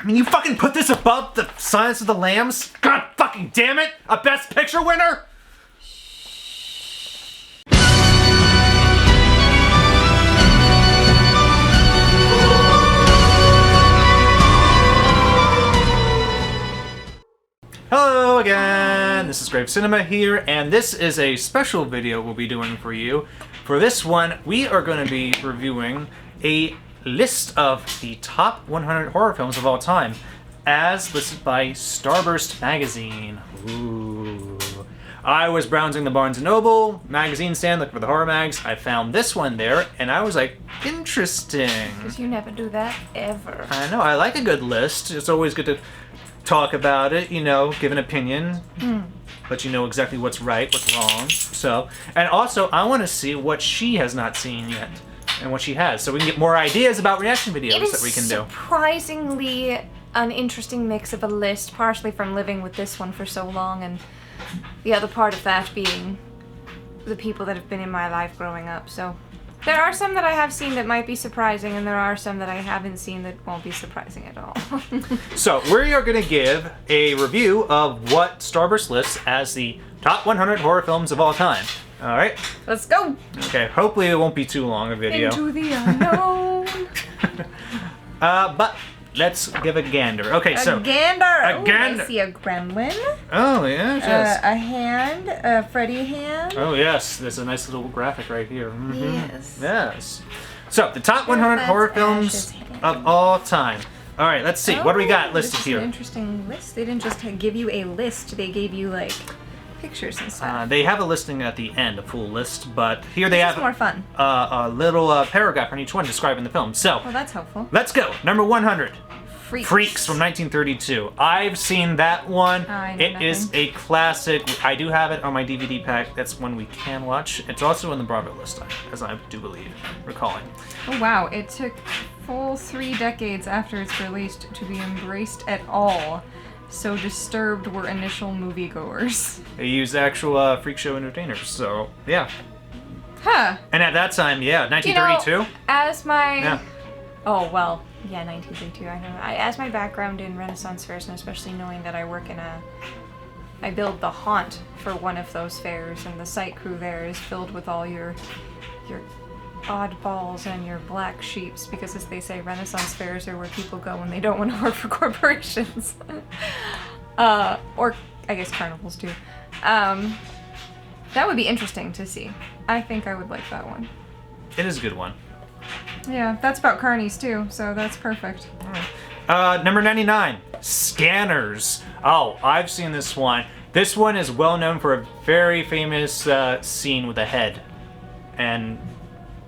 I mean, you fucking put this above the Silence of the Lambs? God fucking damn it! A Best Picture winner? Hello again, this is Grave Cinema here, and this is a special video we'll be doing for you. For this one, we are going to be reviewing a list of the top 100 horror films of all time, as listed by Starburst magazine. Ooh. I was browsing the Barnes & Noble magazine stand looking for the horror mags. I found this one there, and I was like, interesting. Because you never do that, ever. I know, I like a good list. It's always good to talk about it, you know, give an opinion, let you know exactly what's right, what's wrong. So, and also, I want to see what she has not seen yet, and what she has, so we can get more ideas about reaction videos that we can do. Surprisingly an interesting mix of a list, partially from living with this one for so long, and the other part of that being the people that have been in my life growing up. So there are some that I have seen that might be surprising, and there are some that I haven't seen that won't be surprising at all. So we are going to give a review of what Starburst lists as the top 100 horror films of all time. All right? Let's go! Okay, hopefully it won't be too long a video. Into the unknown. But let's give a gander. Okay, so... A gander! A gander! I see a gremlin. Oh, yeah, yes. A hand, a Freddy hand. Oh, yes. There's a nice little graphic right here. Mm-hmm. Yes. Yes. So, the top 100 horror films of all time. All right, let's see. What do we got listed this is here? An interesting list. They didn't just give you a list. They gave you, like, pictures and stuff. They have a listing at the end, a full list, but here they have more fun. A little paragraph on each one describing the film. So, Well, that's helpful. let's go. Number 100. Freaks from 1932. I've seen that one. It is a classic. I do have it on my DVD pack. That's one we can watch. It's also on the Bravo list, as I do believe, recalling. Oh wow, it took full 3 decades after its released to be embraced at all. So disturbed were initial moviegoers. They used actual freak show entertainers, so yeah. Huh. And at that time, yeah, 1932. You know, as my... Yeah. Oh, well, yeah, 1932, I know. As my background in Renaissance fairs, and especially knowing that I work in I build the haunt for one of those fairs, and the site crew there is filled with all your oddballs and your black sheeps, because as they say, Renaissance fairs are where people go when they don't want to work for corporations. Or, I guess, carnivals, too. That would be interesting to see. I think I would like that one. It is a good one. Yeah, that's about carnies too, so that's perfect. Number 99, Scanners. Oh, I've seen this one. This one is well known for a very famous scene with a head and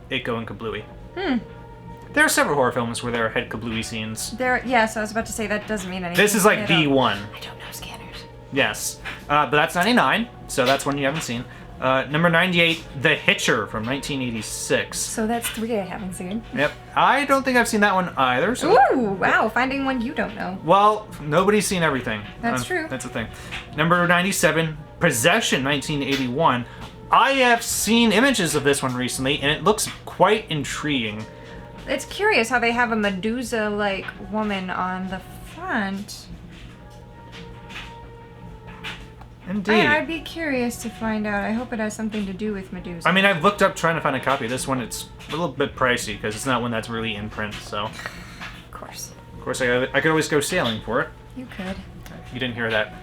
it going kablooey. There are several horror films where there are head kablooey scenes. Yes, I was about to say that doesn't mean anything. This is like the one. I don't know Scanners. Yes, but that's 99, so that's one you haven't seen. Number 98, The Hitcher from 1986. So that's 3 I haven't seen. Yep. I don't think I've seen that one either. So. Ooh, wow, finding one you don't know. Well, nobody's seen everything. That's true. That's the thing. Number 97, Possession, 1981. I have seen images of this one recently, and it looks quite intriguing. It's curious how they have a Medusa-like woman on the front. Indeed. I'd be curious to find out. I hope it has something to do with Medusa. I mean, I've looked up trying to find a copy of this one. It's a little bit pricey because it's not one that's really in print, so. Of course. Of course, I could always go sailing for it. You could. You didn't hear that.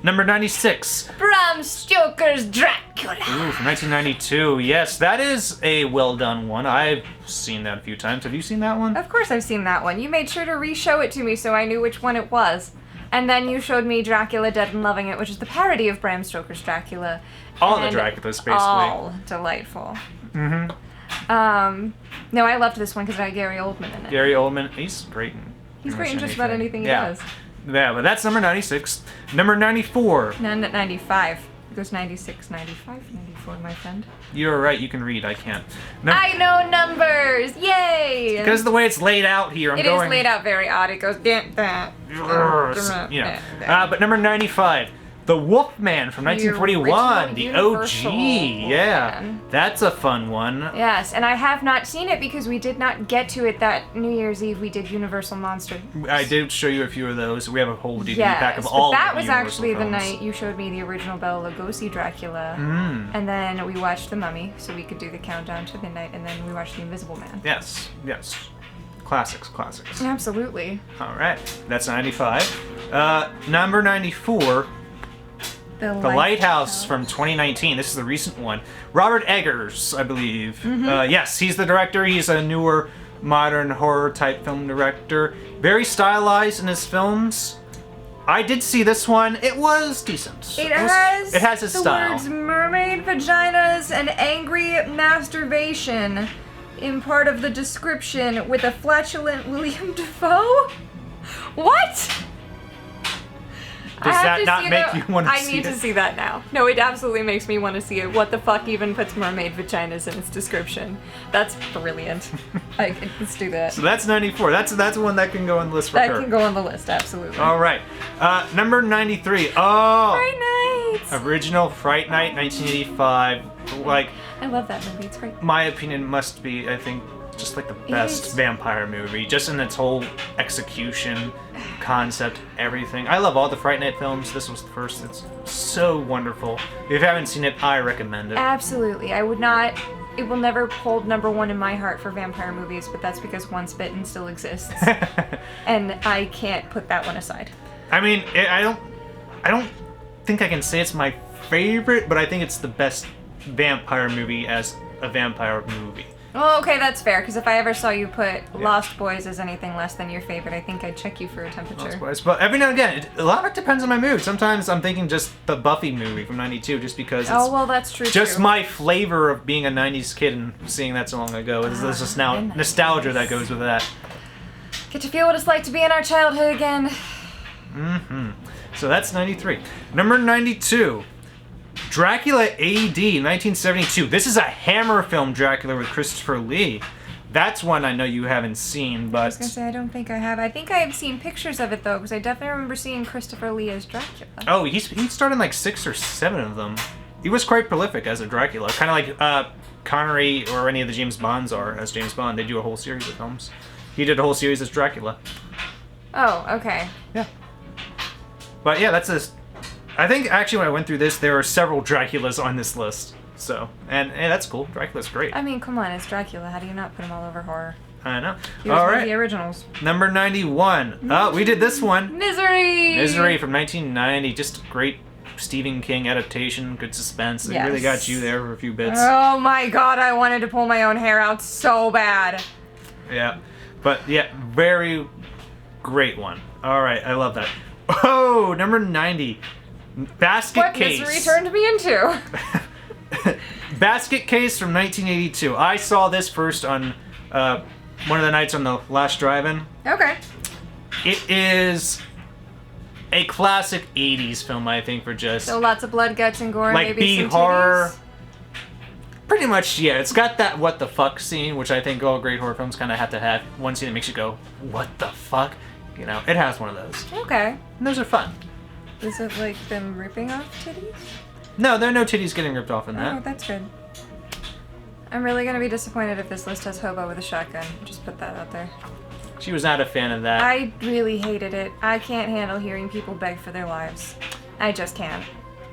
Number 96. Bram Stoker's Dracula. Ooh, from 1992. Yes, that is a well-done one. I've seen that a few times. Have you seen that one? Of course I've seen that one. You made sure to re-show it to me so I knew which one it was. And then you showed me Dracula Dead and Loving It, which is the parody of Bram Stoker's Dracula. All the Draculas, basically. All delightful. Mm-hmm. No, I loved this one because it had Gary Oldman in it. Gary Oldman, he's great. He's great in just about anything he does. Yeah, but that's number 96. Number 94. 95. It goes 96, 95, 94, my friend. You're right, you can read, I can't. I know numbers! Yay! Because of the way it's laid out here, It is laid out very odd. It goes... But number 95, The Wolfman from 1941, the original OG. Universal Yeah, Wolfman. that's a fun one. Yes, and I have not seen it because we did not get to it that New Year's Eve. We did Universal Monsters. I did show you a few of those. We have a whole DVD Yes, pack of but all that of the was Universal actually the films. night you showed me the original Bela Lugosi Dracula, and then we watched The Mummy, so we could do the countdown to midnight, and then we watched The Invisible Man. Yes. Classics. Absolutely. All right, that's 95. Number 94, The Lighthouse from 2019. This is the recent one. Robert Eggers, I believe. Yes, he's the director. He's a newer, modern horror type film director. Very stylized in his films. I did see this one. It was decent. It has its the style. words mermaid vaginas and angry masturbation in part of the description with a flatulent William Dafoe? What? Does that not make you want to see it? I need to see that now. No, it absolutely makes me want to see it. What the fuck even puts mermaid vaginas in its description? That's brilliant. Let's do that. So that's 94. That's one that can go on the list for That sure. can go on the list, absolutely. All right. Number 93. Oh. Fright Night! Original Fright Night, 1985. Like, I love that movie. It's great. my opinion must be, I think, just like the best is. vampire movie. Just in its whole execution, concept, everything. I love all the Fright Night films. This was the first. It's so wonderful. If you haven't seen it, I recommend it. Absolutely. I would not. It will never hold number one in my heart for vampire movies, but that's because Once Bitten still exists, and I can't put that one aside. I mean, I don't think I can say it's my favorite, but I think it's the best vampire movie as a vampire movie. Well, okay, that's fair, because if I ever saw you put Lost Boys as anything less than your favorite, I think I'd check you for a temperature. But every now and again, a lot of it depends on my mood. Sometimes I'm thinking just the Buffy movie from 92, just because it's Oh, well, that's true, just too. my flavor of being a 90s kid and seeing that so long ago. There's just now and nostalgia that goes with that. Get to feel what it's like to be in our childhood again. So that's 93. Number 92. Dracula AD, 1972. This is a Hammer film, Dracula, with Christopher Lee. That's one I know you haven't seen, but... I was gonna say, I don't think I have. I think I have seen pictures of it, though, because I definitely remember seeing Christopher Lee as Dracula. Oh, he starred in like 6 or 7 of them. He was quite prolific as a Dracula. Kind of like Connery or any of the James Bonds are as James Bond. They do a whole series of films. He did a whole series as Dracula. Oh, okay. Yeah. But yeah, that's this. I think actually when I went through this, there are several Draculas on this list. So, and that's cool. Dracula's great. I mean, come on, it's Dracula. How do you not put him all over horror? I know. He was All one of right. the originals. Number 91. Oh, we did this one. Misery! Misery from 1990. Just a great Stephen King adaptation. Good suspense. It really got you there for a few bits. Oh my god, I wanted to pull my own hair out so bad. Yeah. But yeah, very great one. All right, I love that. Oh, number 90. Basket What Case. Misery turned me into. Basket Case from 1982. I saw this first on one of the nights on the last drive-in. Okay. It is a classic 80s film, I think, for just... So lots of blood, guts, and gore, like maybe B some horror. titties? Pretty much, yeah. It's got that what the fuck scene, which I think all great horror films kind of have to have. One scene that makes you go, what the fuck? You know, it has one of those. Okay. And those are fun. Is it like them ripping off titties? No, there are no titties getting ripped off in that. Oh, that's good. I'm really gonna be disappointed if this list has Hobo with a shotgun. Just put that out there. She was not a fan of that. I really hated it. I can't handle hearing people beg for their lives. I just can't.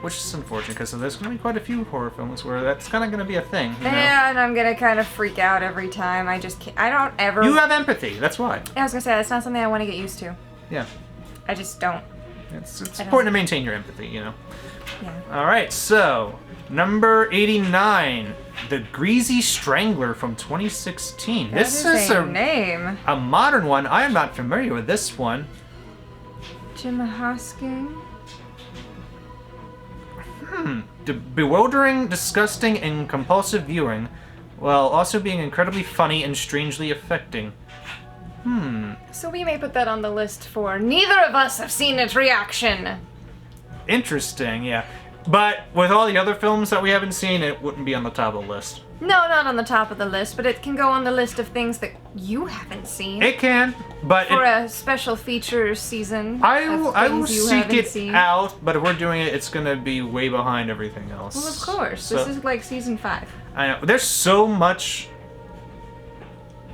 Which is unfortunate, because there's going to be quite a few horror films where that's kind of going to be a thing. You know? Yeah, and I'm gonna kind of freak out every time. I just can't. I don't ever. You have empathy, that's why. I was gonna say, that's not something I want to get used to. Yeah. I just don't. It's don't- important to maintain your empathy, you know. Yeah. Alright, so, number 89, The Greasy Strangler from 2016. This That is a name. a modern one. I am not familiar with this one. Jim Hosking. Bewildering, disgusting, and compulsive viewing, while also being incredibly funny and strangely affecting. So we may put that on the list for neither of us have seen it reaction. Interesting, yeah. But with all the other films that we haven't seen, it wouldn't be on the top of the list. No, not on the top of the list, but it can go on the list of things that you haven't seen. It can, but for a special feature season. I will seek it seen. out, but if we're doing it, it's gonna be way behind everything else. Well, of course. So, this is like season 5. I know. There's so much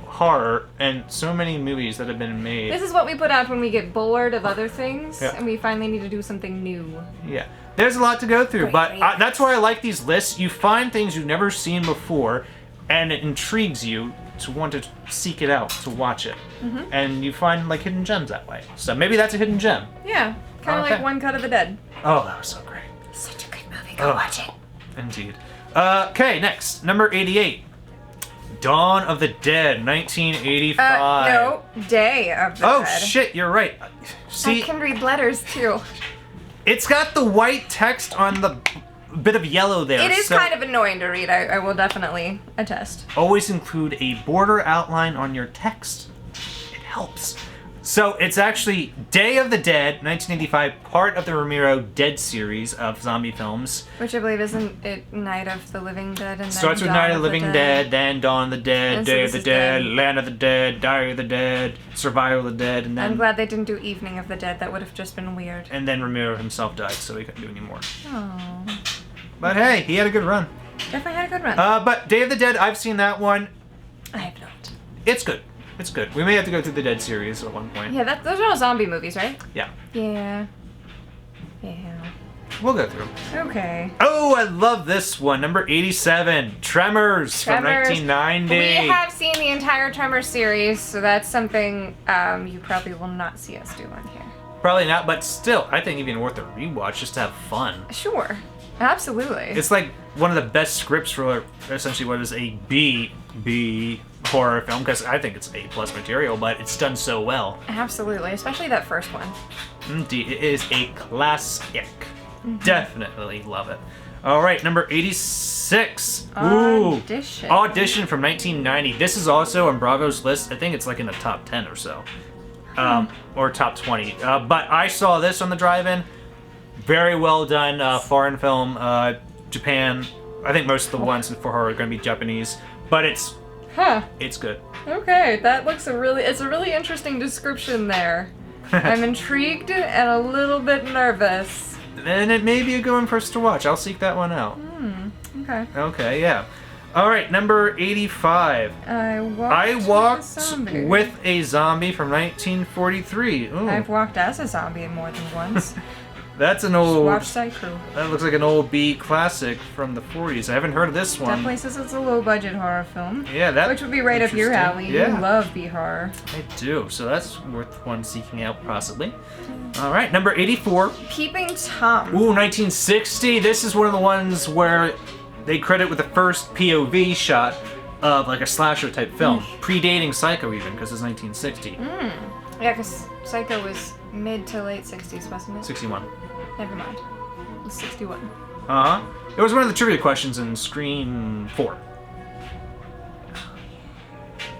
horror and so many movies that have been made. This is what we put out when we get bored of other things, Yeah. and we finally need to do something new. Yeah. There's a lot to go through, Great but favorites. that's why I like these lists. You find things you've never seen before, and it intrigues you to want to seek it out, to watch it. Mm-hmm. And you find, like, hidden gems that way. So maybe that's a hidden gem. Yeah, kind of Okay. like One Cut of the Dead. Oh, that was so great. Such a good movie. Go watch it. Indeed. Okay, next. Number 88. Dawn of the Dead, 1985. No, Day of the Oh, Dead. shit, you're right. See, I can read letters too. it's got the white text on the bit of yellow there. It is so kind of annoying to read, I will definitely attest. always include a border outline on your text. It helps. So it's actually Day of the Dead, 1985, part of the Romero Dead series of zombie films. Which I believe isn't it Night of the Living Dead and then Starts with Dawn Night of the Living Dead, then Dawn of the Dead, And so Day of this the is Dead, Dead. Land of the Dead, Diary of the Dead, Survival of the Dead, and I'm then glad they didn't do Evening of the Dead. That would have just been weird. Romero himself died, so he couldn't do any more. Oh, But hey, he had a good run. definitely had a good run. But Day of the Dead, I've seen that one. I have not. It's good. It's good. We may have to go through the Dead series at one point. Yeah, those are all zombie movies, right? Yeah. Yeah. We'll go through. Okay. Oh, I love this one. Number 87. Tremors, from Tremors. 1990. We have seen the entire Tremors series, so that's something you probably will not see us do on here. Probably not, but still, I think even worth a rewatch just to have fun. Sure. Absolutely. It's like one of the best scripts for essentially what is a B horror film, because I think it's A+ material, but it's done so well. Absolutely, especially that first one. Indeed, it is a classic. Definitely love it. All right, number 86. Audition. Audition from 1990. This is also on Bravo's list. I think it's like in the top 10 or so. Or top 20. But I saw this on the drive-in. Very well done foreign film. Japan. I think most of the ones for horror are going to be Japanese. But it's good. Okay, that looks it's a really interesting description there. I'm intrigued and a little bit nervous. And it may be a good one for us to watch. I'll seek that one out. Okay. Okay, yeah. All right, number 85. I Walked zombie. with a Zombie from 1943. Ooh, I've walked as a zombie more than once. that's an Just old... watch Psycho. That looks like an old B classic from the 40s. I haven't heard of this one. Definitely says it's a low-budget horror film. Yeah, that. Which would be right up your alley. Yeah. You love B-horror. I do, so that's worth one seeking out, possibly. All right, number 84. Peeping Tom. Ooh, 1960. This is one of the ones where they credit with the first POV shot of like a slasher type film, predating Psycho even, because it's 1960. Yeah, because Psycho was mid to late 60s, wasn't it? 61. Never mind. It was 61. Uh-huh. It was one of the trivia questions in Scream 4.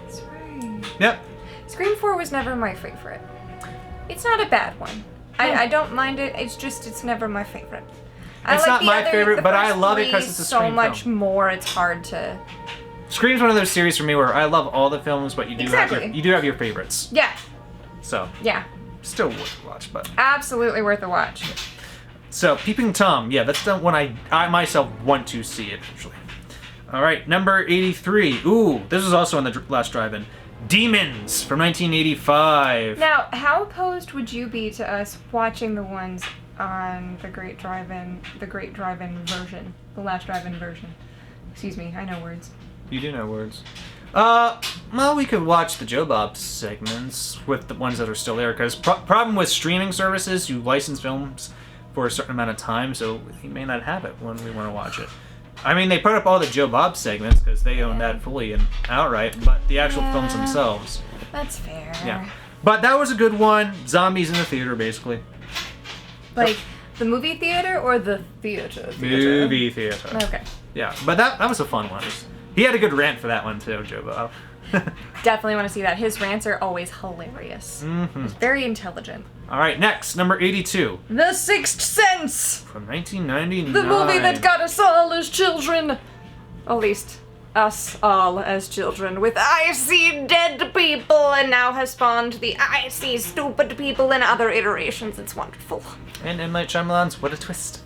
That's right. Yep. Scream 4 was never my favorite. It's not a bad one. I don't mind it. It's just it's never my favorite. It's not my favorite, but I love it 'cause it's a so Scream much film. more. It's hard to. Scream's one of those series for me where I love all the films, but you do have Exactly. your favorites. Yeah. So Yeah. still worth a watch, but Absolutely worth a watch. so Peeping Tom, yeah, that's the one I myself want to see eventually. All right, number 83. Ooh, this was also on the last drive-in. Demons from 1985. Now, how opposed would you be to us watching the ones on the Great Drive-In version, the last drive-in version? Excuse me, I know words. You do know words. Well, we could watch the Joe Bob segments with the ones that are still there, because problem with streaming services, you license films for a certain amount of time, so you may not have it when we want to watch it. I mean, they put up all the Joe Bob segments because they own that fully and outright, but the actual films themselves. That's fair. Yeah. But that was a good one. Zombies in the theater, basically. Like, the movie theater or the theater? Movie theater. Okay. Yeah, but that was a fun one. He had a good rant for that one too, Joe Bob. Definitely want to see that. His rants are always hilarious. He's very intelligent. All right, next, number 82 The Sixth Sense! from 1999. The movie that got us all as children! At least, us all as children with I see dead people and now has spawned the I see stupid people in other iterations. It's wonderful. And M. Night Shyamalan's What a Twist.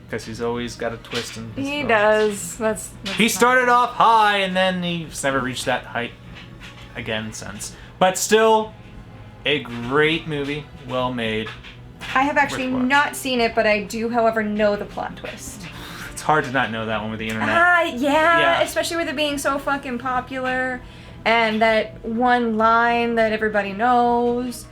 Because he's always got a twist in his He films. does. That's He started off high and then he's never reached that height again since. But still, a great movie, well made. I have actually Worth watch. not seen it, but I do, however, know the plot twist. It's hard to not know that one with the internet. Yeah, especially with it being so fucking popular and that one line that everybody knows.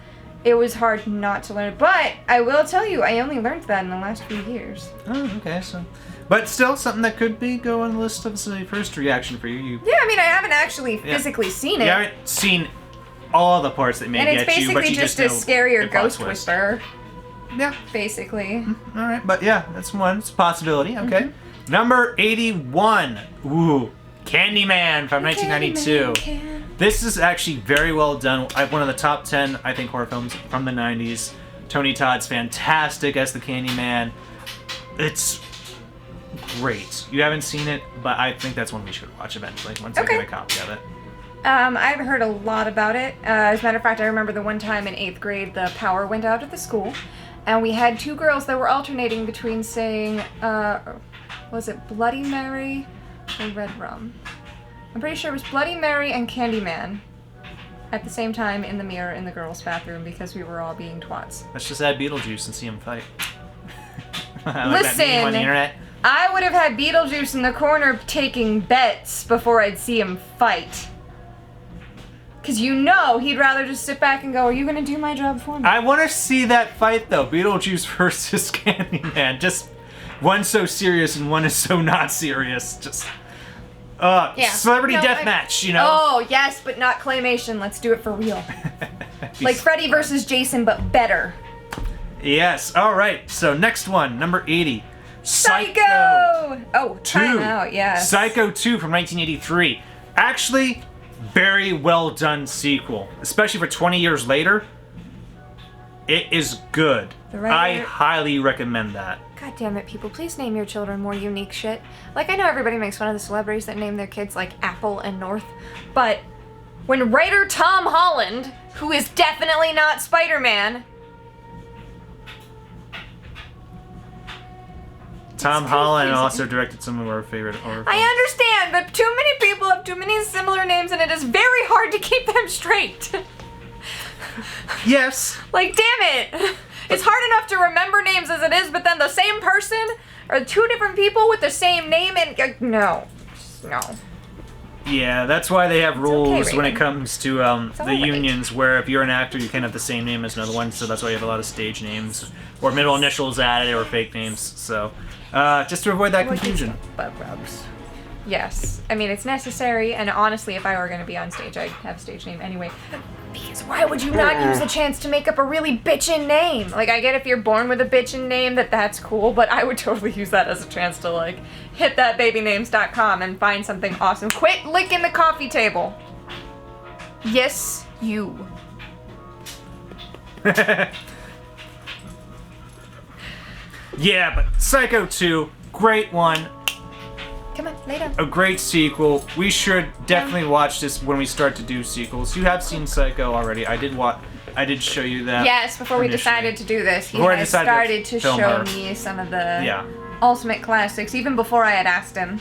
It was hard not to learn it. But I will tell you, I only learned that in the last few years. Oh, okay, so. But still, something that could go on the list of the first reaction for you. Yeah, I mean, I haven't actually physically seen it. You haven't seen all the parts that may And get it's you, but basically you just know a scarier the plot ghost twist. whisperer, Yeah. basically. All right, but yeah, that's one. It's a possibility. Okay. Mm-hmm. Number 81. Ooh, Candyman from 1992. This is actually very well done. One of the top 10, I think, horror films from the 90s. Tony Todd's fantastic as the Candyman. It's great. You haven't seen it, but I think that's one we should watch eventually once I get a copy of it. I've heard a lot about it. As a matter of fact, I remember the one time in 8th grade the power went out at the school, and we had two girls that were alternating between saying, was it Bloody Mary or Red Rum? I'm pretty sure it was Bloody Mary and Candyman at the same time in the mirror in the girls' bathroom because we were all being twats. Let's just add Beetlejuice and see him fight. Like that Listen, meme on the internet. I would have had Beetlejuice in the corner taking bets before I'd see him fight. Because you know he'd rather just sit back and go, are you going to do my job for me? I want to see that fight, though. Beetlejuice versus Candyman. Just one so serious and one is so not serious. Just, celebrity deathmatch, you know? Oh, yes, but not claymation. Let's do it for real. Like Freddy versus Jason, but better. Yes. All right. So next one, number 80. Psycho! Oh, 2. time out, yes. Psycho 2 from 1983. Actually, very well done sequel. Especially for 20 years later. It is good. I highly recommend that. God damn it, people. Please name your children more unique shit. Like, I know everybody makes fun of the celebrities that name their kids like Apple and North, but when writer Tom Holland, who is definitely not Spider-Man... Tom Holland also directed some of our favorite horror films. I understand, but too many people have too many similar names and it is very hard to keep them straight. Yes. Like, damn it! It's hard enough to remember names as it is, but then the same person or two different people with the same name and no. No. Yeah, that's why they have rules when it Raven. comes to the alright. unions, where if you're an actor, you can't have the same name as another one, so that's why you have a lot of stage names, or middle initials added, or fake names, so just to avoid that confusion. Butt rubs. Yes. I mean, it's necessary, and honestly, if I were going to be on stage, I'd have a stage name anyway. Because why would you not use the chance to make up a really bitchin' name? Like, I get if you're born with a bitchin' name that's cool, but I would totally use that as a chance to, like, hit thatbabynames.com and find something awesome. Quit licking the coffee table. Yes, you. Yeah, but Psycho 2, great one. Come on, lay down. A great sequel. We should definitely watch this when we start to do sequels. You have seen Psycho already. I did show you that. Yes, before we initially. decided to do this, he Before I had decided started to to film show her. me some of the Yeah. ultimate classics, even before I had asked him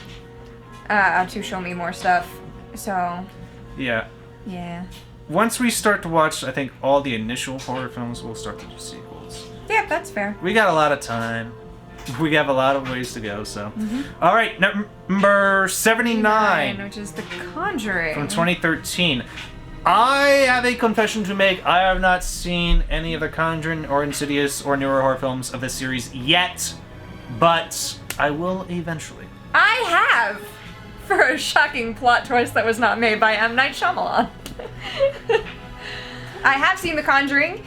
to show me more stuff. So, Yeah. yeah. Once we start to watch, I think, all the initial horror films, we'll start to do sequels. Yeah, that's fair. We got a lot of time. We have a lot of ways to go, so. All right, number 79 Which is The Conjuring. from 2013. I have a confession to make. I have not seen any of the Conjuring or Insidious or newer horror films of this series yet, but I will eventually. I have! For a shocking plot twist that was not made by M. Night Shyamalan. I have seen The Conjuring.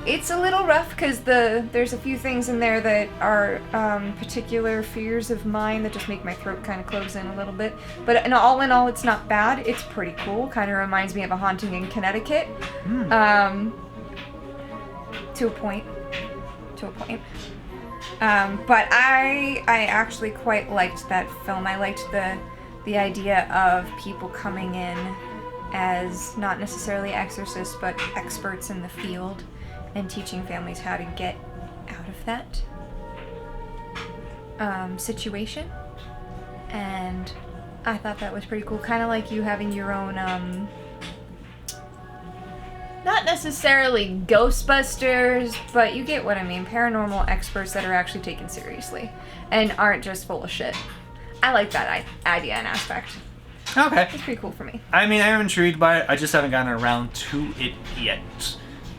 It's a little rough because there's a few things in there that are particular fears of mine that just make my throat kind of close in a little bit. But in all, it's not bad. It's pretty cool. Kind of reminds me of A Haunting in Connecticut. To a point. But I actually quite liked that film. I liked the idea of people coming in as not necessarily exorcists, but experts in the field and teaching families how to get out of that situation. And I thought that was pretty cool. Kind of like you having your own, not necessarily Ghostbusters, but you get what I mean. Paranormal experts that are actually taken seriously and aren't just full of shit. I like that idea and aspect. Okay. It's pretty cool for me. I mean, I am intrigued by it. I just haven't gotten around to it yet.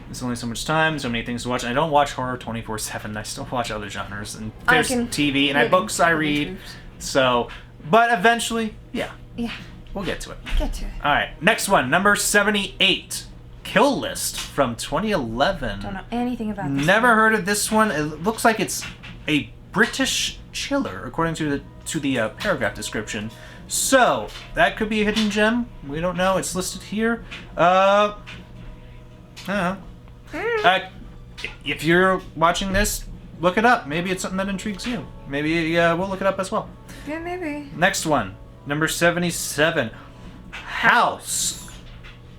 There's only so much time, so many things to watch. And I don't watch horror 24/7. I still watch other genres. And there's TV and books I read. So, but eventually, yeah. Yeah. We'll get to it. Get to it. All right. Next one, number 78. Kill List from 2011. Don't know anything about this. Never heard of this one. It looks like it's a British chiller, according to the paragraph description. So that could be a hidden gem. We don't know. It's listed here. I don't know. If you're watching this, look it up. Maybe it's something that intrigues you. Maybe we'll look it up as well. Yeah, maybe. Next one, number 77. House.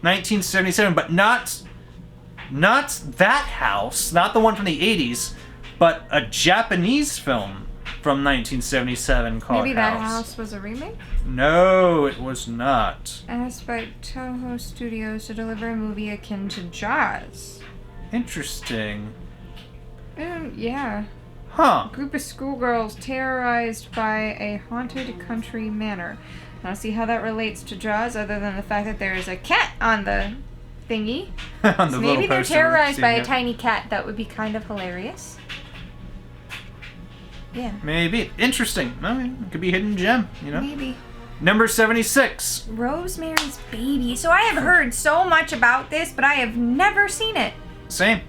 1977, but not that house, not the one from the 80s, but a Japanese film from 1977 called Maybe House. that house was a remake? No, it was not. Asked by Toho Studios to deliver a movie akin to Jaws. Interesting. Yeah. Huh. A group of schoolgirls terrorized by a haunted country manor. I don't see how that relates to Jaws, other than the fact that there is a cat on the thingy. On the So little maybe they're poster terrorized by we've a seen tiny cat. That would be kind of hilarious. Yeah. Maybe. Interesting. I mean, it could be a hidden gem, you know? Maybe. Number 76. Rosemary's Baby. So I have heard so much about this, but I have never seen it. Same.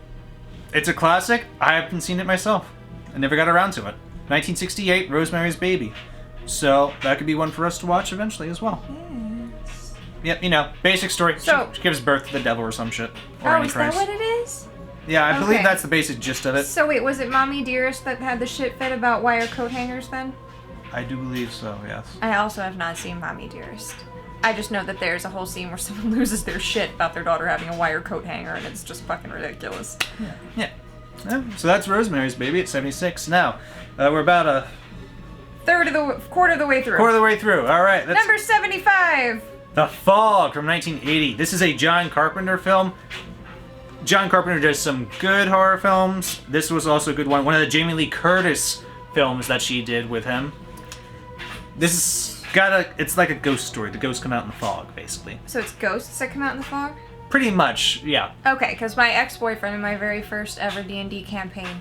It's a classic. I haven't seen it myself. I never got around to it. 1968, Rosemary's Baby. So that could be one for us to watch eventually as well. Yes. Yep, you know, basic story. So- she gives birth to the devil or some shit. Or Oh, is that Antichrist. what it is? Yeah, I believe Okay. that's the basic gist of it. So wait, was it Mommy Dearest that had the shit fit about wire coat hangers then? I do believe so, yes. I also have not seen Mommy Dearest. I just know that there's a whole scene where someone loses their shit about their daughter having a wire coat hanger, and it's just fucking ridiculous. Yeah. So that's Rosemary's Baby at 76. Now, we're about a Quarter of the way through. quarter of the way through. All right. That's Number 75. The Fog from 1980. This is a John Carpenter film. John Carpenter does some good horror films. This was also a good one. One of the Jamie Lee Curtis films that she did with him. This is it's like a ghost story. The ghosts come out in the fog, basically. So it's ghosts that come out in the fog? Pretty much, yeah. Okay, because my ex-boyfriend in my very first ever D&D campaign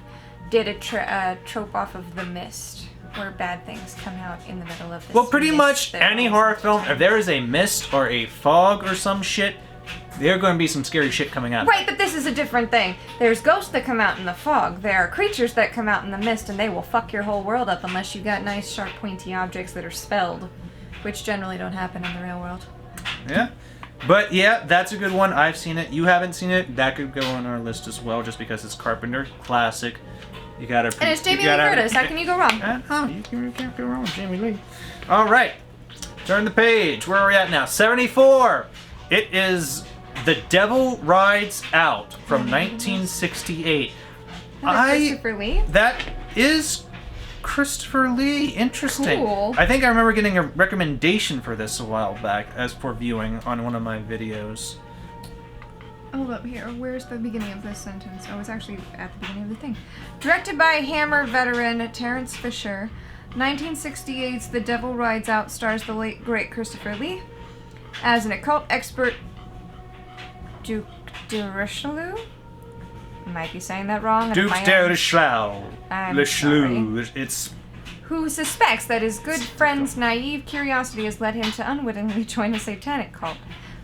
did a trope off of The Mist, where bad things come out in the middle of this. Well, pretty mist much that any rolls horror into film, town. if there is a mist or a fog or some shit, there's going to be some scary shit coming out. Right, but this is a different thing. There's ghosts that come out in the fog. There are creatures that come out in the mist, and they will fuck your whole world up unless you got nice, sharp, pointy objects that are spelled, which generally don't happen in the real world. Yeah. But yeah, that's a good one. I've seen it. You haven't seen it. That could go on our list as well, just because it's Carpenter. Classic. You gotta. And it's Jamie Lee Curtis. How can you go wrong? You can't go wrong with Jamie Lee. All right. Turn the page. Where are we at now? 74. It is The Devil Rides Out from 1968. Christopher Lee? That is Christopher Lee. Interesting. Cool. I think I remember getting a recommendation for this a while back as for viewing on one of my videos. Hold up here. Where's the beginning of this sentence? Oh, it's actually at the beginning of the thing. Directed by Hammer veteran Terrence Fisher, 1968's The Devil Rides Out stars the late great Christopher Lee as an occult expert. Duke de Richelieu? Might be saying that wrong. Duke de Richelieu. I'm It's who suspects that his good friend's naive curiosity has led him to unwittingly join a satanic cult,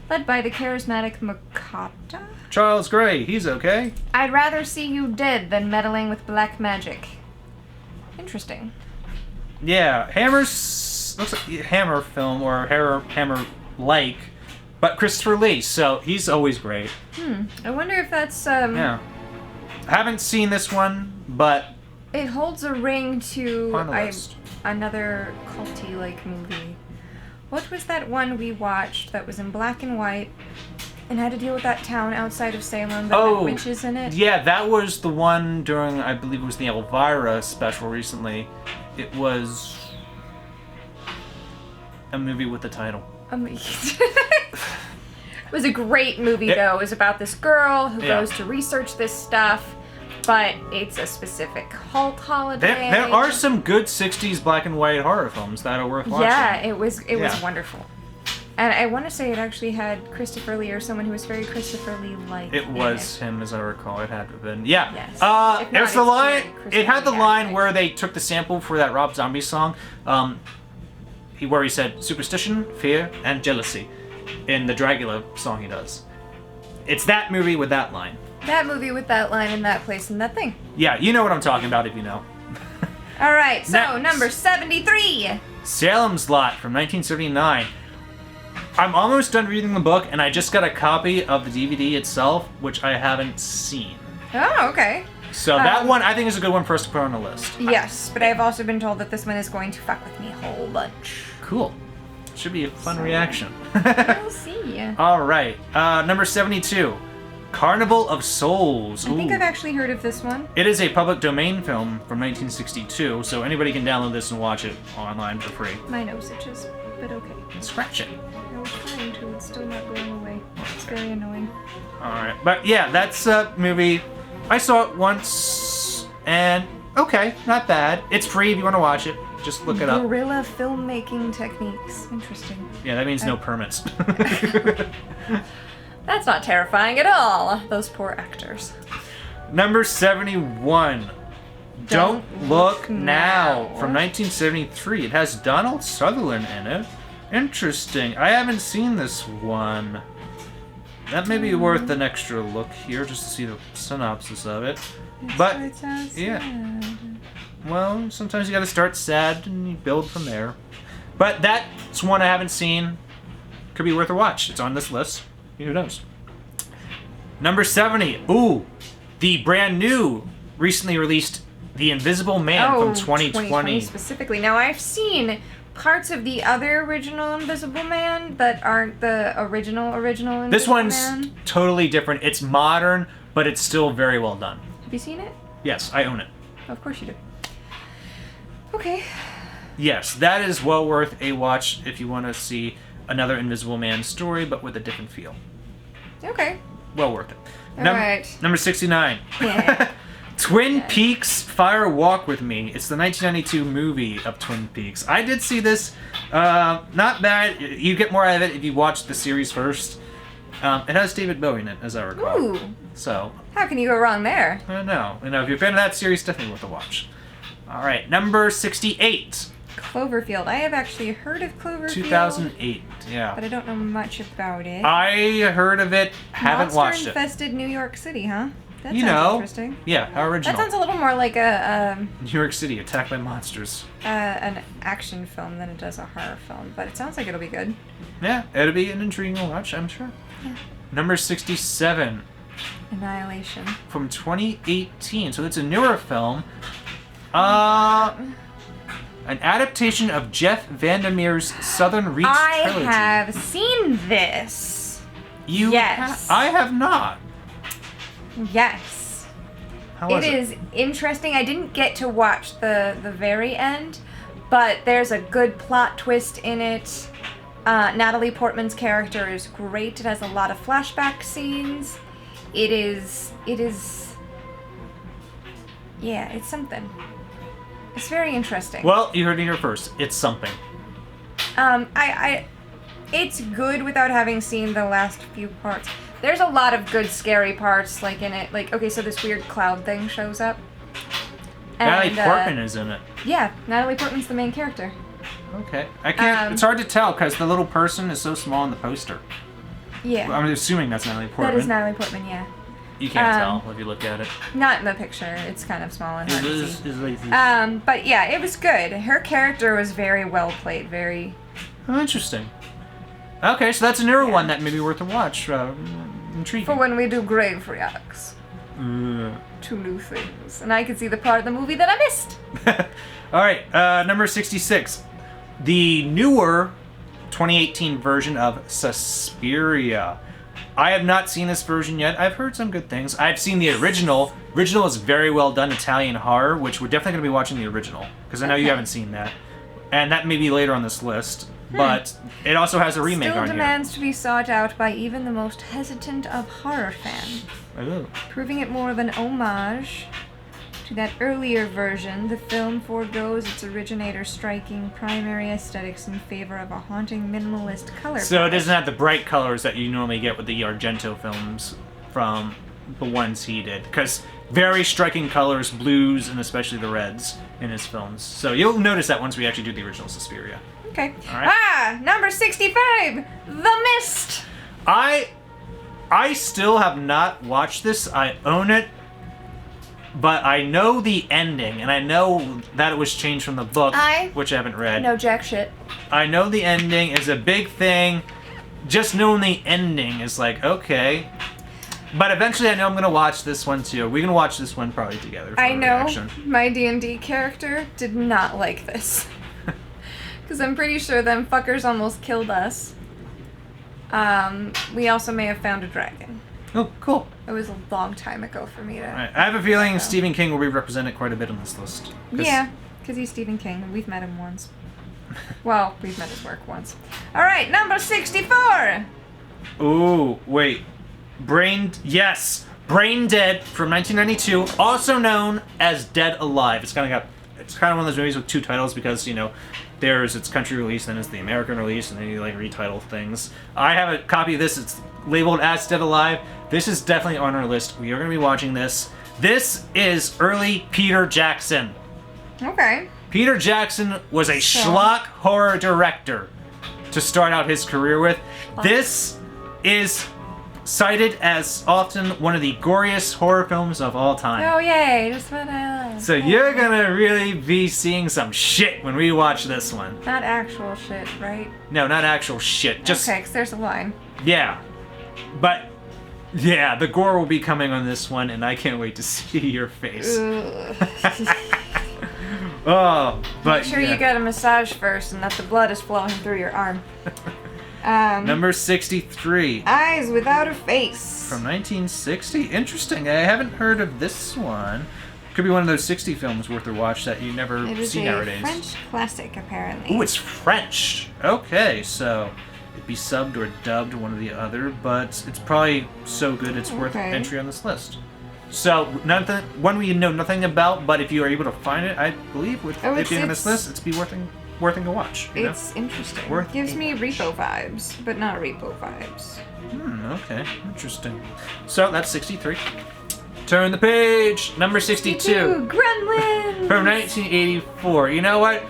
led by the charismatic Makata? Charles Gray. He's okay. I'd rather see you dead than meddling with black magic. Interesting. Yeah, Hammer's looks like a Hammer film or Hammer like, but Christopher Lee. So he's always great. I wonder if that's Yeah. I haven't seen this one, but It holds a ring to On the list. another culty like movie. What was that one we watched that was in black and white and had to deal with that town outside of Salem that had witches in it? Yeah, that was the one during, I believe it was the Elvira special recently. It was a movie with the title. It was a great movie, though. It was about this girl who goes to research this stuff, but it's a specific cult holiday. There are some good 60s black and white horror films that are worth watching. Yeah, it was wonderful. And I want to say it actually had Christopher Lee or someone who was very Christopher Lee-like. It was him, as I recall. It had to have been. Yeah. Yes. There's the line. It had the line Lee-esque. where they took the sample for that Rob Zombie song, where he said superstition, fear, and jealousy in the Dracula song he does. It's that movie with that line. That movie with that line and that place and that thing. Yeah, you know what I'm talking about if you know. All right, so Next. number 73. Salem's Lot from 1979. I'm almost done reading the book, and I just got a copy of the DVD itself, which I haven't seen. Oh, okay. So that one, I think, is a good one for us to put on the list. Yes, but I've also been told that this one is going to fuck with me a whole bunch. Cool. Should be a fun reaction. We'll see. All right. Number 72. Carnival of Souls. I think Ooh. I've actually heard of this one. It is a public domain film from 1962, so anybody can download this and watch it online for free. My nose itches, but okay. Scratch it. I was trying to, it's still not going away. It's very annoying. Alright, but yeah, that's a movie. I saw it once, and okay, not bad. It's free if you want to watch it. Just look it up. Guerrilla filmmaking techniques. Interesting. Yeah, that means no permits. That's not terrifying at all. Those poor actors. Number 71. Don't Look Now from 1973. It has Donald Sutherland in it. Interesting. I haven't seen this one. That may be worth an extra look here just to see the synopsis of it. But yeah. Well, sometimes you gotta start sad and you build from there. But that's one I haven't seen. Could be worth a watch. It's on this list. Who knows? Number 70. Ooh, the brand new, recently released The Invisible Man from 2020. Specifically. Now, I've seen parts of the other original Invisible Man that aren't the original Invisible This one's Man. totally different. It's modern, but it's still very well done. Have you seen it? Yes, I own it. Of course you do. Okay. Yes, that is well worth a watch if you want to see another Invisible Man story, but with a different feel. Okay. Well worth it. Alright. Number 69. Yeah. Twin Peaks Fire Walk With Me. It's the 1992 movie of Twin Peaks. I did see this. Not bad. You get more out of it if you watch the series first. It has David Bowie in it, as I recall. Ooh. So, How can you go wrong there? I don't know. You know, if you're a fan of that series, definitely worth a watch. All right, number 68. Cloverfield. I have actually heard of Cloverfield. 2008. Yeah. But I don't know much about it. I heard of it. Haven't watched it. Monster-infested New York City, huh? That You sounds know. interesting. Yeah, how original. That sounds a little more like New York City, attacked by monsters. an action film than it does a horror film, but it sounds like it'll be good. Yeah, it'll be an intriguing watch, I'm sure. Yeah. Number 67 Annihilation. from 2018. So it's a newer film. An adaptation of Jeff Vandermeer's Southern Reach trilogy. I have seen this. You Yes. I have not. Yes. How was It is interesting. I didn't get to watch the very end, but there's a good plot twist in it. Natalie Portman's character is great. It has a lot of flashback scenes. It is, yeah, it's something. It's very interesting. Well, you heard it here first. It's something. It's good without having seen the last few parts. There's a lot of good scary parts, like in it. Like, okay, so this weird cloud thing shows up. Natalie Portman is in it. Yeah, Natalie Portman's the main character. Okay. I can't. It's hard to tell because the little person is so small in the poster. Yeah. I'm assuming that's Natalie Portman. That is Natalie Portman, yeah. You can't tell if you look at it. Not in the picture. It's kind of small and hard to see. Like this. But yeah, it was good. Her character was very well played. Very. Oh, interesting. Okay, so that's a newer one that may be worth a watch. Intriguing. For when we do grave reacts. Two new things. And I can see the part of the movie that I missed. All right, number 66. The newer 2018 version of Suspiria. I have not seen this version yet. I've heard some good things. I've seen the original. Original is very well done Italian horror, which we're definitely going to be watching the original, because I know you haven't seen that. And that may be later on this list, but it also has a remake Still on demands to be sought out by even the most hesitant of horror fans. here. Proving it more of an homage to that earlier version, the film foregoes its originator's striking primary aesthetics in favor of a haunting minimalist color So it palette. doesn't have the bright colors that you normally get with the Argento films from the ones he did. Because very striking colors, blues, and especially the reds in his films. So you'll notice that once we actually do the original Suspiria. Okay. All right. Number 65! The Mist! I still have not watched this. I own it. But I know the ending, and I know that it was changed from the book, which I haven't read. No jack shit. I know the ending is a big thing. Just knowing the ending is like, okay. But eventually I know I'm going to watch this one too. We're going to watch this one probably together for I a know reaction. my D&D character did not like this. Because I'm pretty sure them fuckers almost killed us. We also may have found a dragon. Oh, cool. It was a long time ago for me to... All right. I have a feeling Stephen King will be represented quite a bit on this list. Yeah, because he's Stephen King, and we've met him once. Well, we've met his work once. Alright, number 64! Ooh, wait. Brain Dead from 1992, also known as Dead Alive. It's kind of one of those movies with two titles because, you know, there's its country release, then it's the American release, and then you like retitle things. I have a copy of this. It's labeled as Dead Alive. This is definitely on our list. We are going to be watching this. This is early Peter Jackson. Okay. Peter Jackson was a schlock horror director to start out his career with. This is cited as often one of the goriest horror films of all time. Oh, yay. Just what I love. So you're gonna really be seeing some shit when we watch this one. Not actual shit, right? No, not actual shit. Just Okay, because there's a line. yeah. But yeah, the gore will be coming on this one, and I can't wait to see your face. Oh, but Make sure yeah. you get a massage first and that the blood is flowing through your arm. Number 63. Eyes Without a Face. From 1960? Interesting. I haven't heard of this one. Could be one of those 60 films worth a watch that you never It is see a nowadays. French classic, apparently. Ooh, it's French. Okay, so it'd be subbed or dubbed, one or the other, but it's probably so good it's worth entry on this list. So, one we know nothing about, but if you are able to find it, I believe with it being on this list, it's worth a watch. You know? It's interesting. Worth Gives a me watch. repo vibes, but not repo vibes. Okay, interesting. So that's 63. Turn the page. Number 62. Gremlins! From 1984. You know what?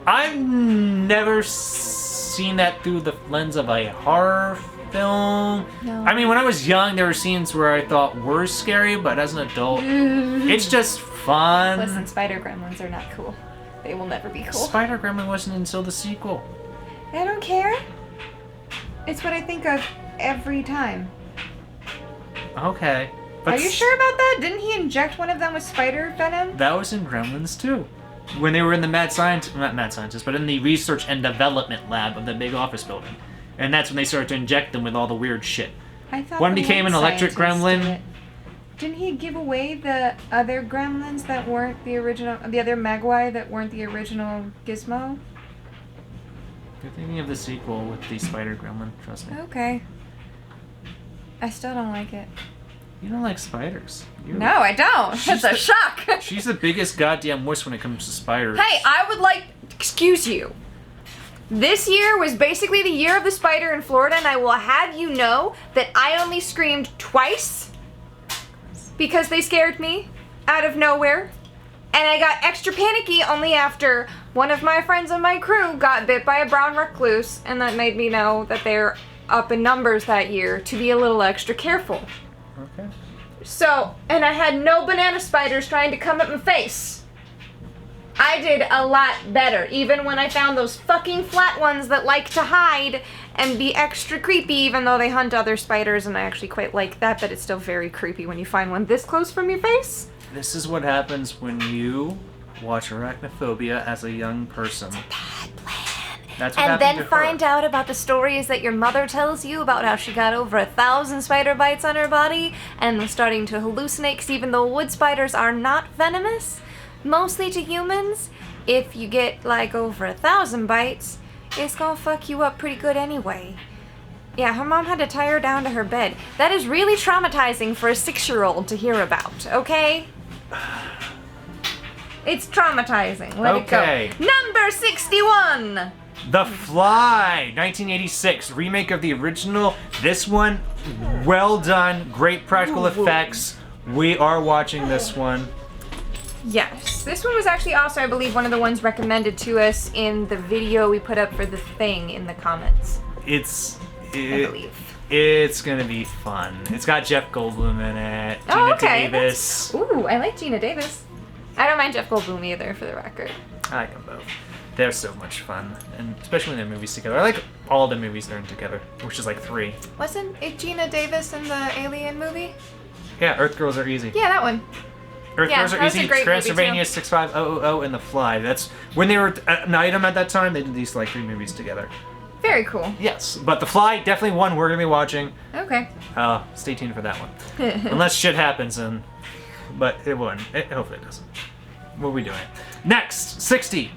I've never seen that through the lens of a horror film. No. I mean, when I was young, there were scenes where I thought were scary, but as an adult, it's just fun. Listen, spider gremlins are not cool. They will never be cool. Spider Gremlin wasn't until the sequel. I don't care. It's what I think of every time. Okay. But Are you sure about that? Didn't he inject one of them with spider venom? that was in Gremlins too. When they were in the not mad scientist, but in the research and development lab of the big office building. And that's when they started to inject them with all the weird shit. I thought One the became an electric scientist gremlin. did it. Didn't he give away the other gremlins that weren't the original, the other Magwai that weren't the original Gizmo? You're thinking of the sequel with the spider gremlin, trust me. Okay. I still don't like it. You don't like spiders. No, I don't. She's That's a the- shock. She's the biggest goddamn wuss when it comes to spiders. Hey, I would like, excuse you. This year was basically the year of the spider in Florida, and I will have you know that I only screamed twice because they scared me out of nowhere. And I got extra panicky only after one of my friends on my crew got bit by a brown recluse, and that made me know that they're up in numbers that year to be a little extra careful. Okay. So, and I had no banana spiders trying to come at my face. I did a lot better, even when I found those fucking flat ones that like to hide and be extra creepy, even though they hunt other spiders, and I actually quite like that, but it's still very creepy when you find one this close from your face. This is what happens when you watch Arachnophobia as a young person. Bad plan. That's what and happened then to her. find out about the stories that your mother tells you about how she got over 1,000 spider bites on her body and was starting to hallucinate, because even though wood spiders are not venomous, mostly to humans, if you get like over 1,000 bites, it's gonna fuck you up pretty good anyway. Yeah, her mom had to tie her down to her bed. That is really traumatizing for a 6-year-old to hear about, okay? It's traumatizing. Let it go. Number 61! The Fly, 1986, remake of the original. This one, well done, great practical effects. We are watching this one. Yes, this one was actually also, I believe, one of the ones recommended to us in the video we put up for The Thing in the comments. I believe. It's gonna be fun. It's got Jeff Goldblum in it. Gina Davis. Ooh, I like Gina Davis. I don't mind Jeff Goldblum either, for the record. I like them both. They're so much fun, and especially when they're movies together. I like all the movies they're in together, which is like 3. Wasn't it Gina Davis in the Alien movie? Yeah, Earth Girls Are Easy. Yeah, that one. Earth Yeah, Girls that Are was a Easy, great movie, Transylvania too. 65000, and The Fly. That's when they were an item at that time. They did these like 3 movies together. Very cool. Yes, but The Fly, definitely one we're gonna be watching. Okay. Stay tuned for that one. Unless shit happens, but it wouldn't. Hopefully it doesn't. What are we doing? Next, 60.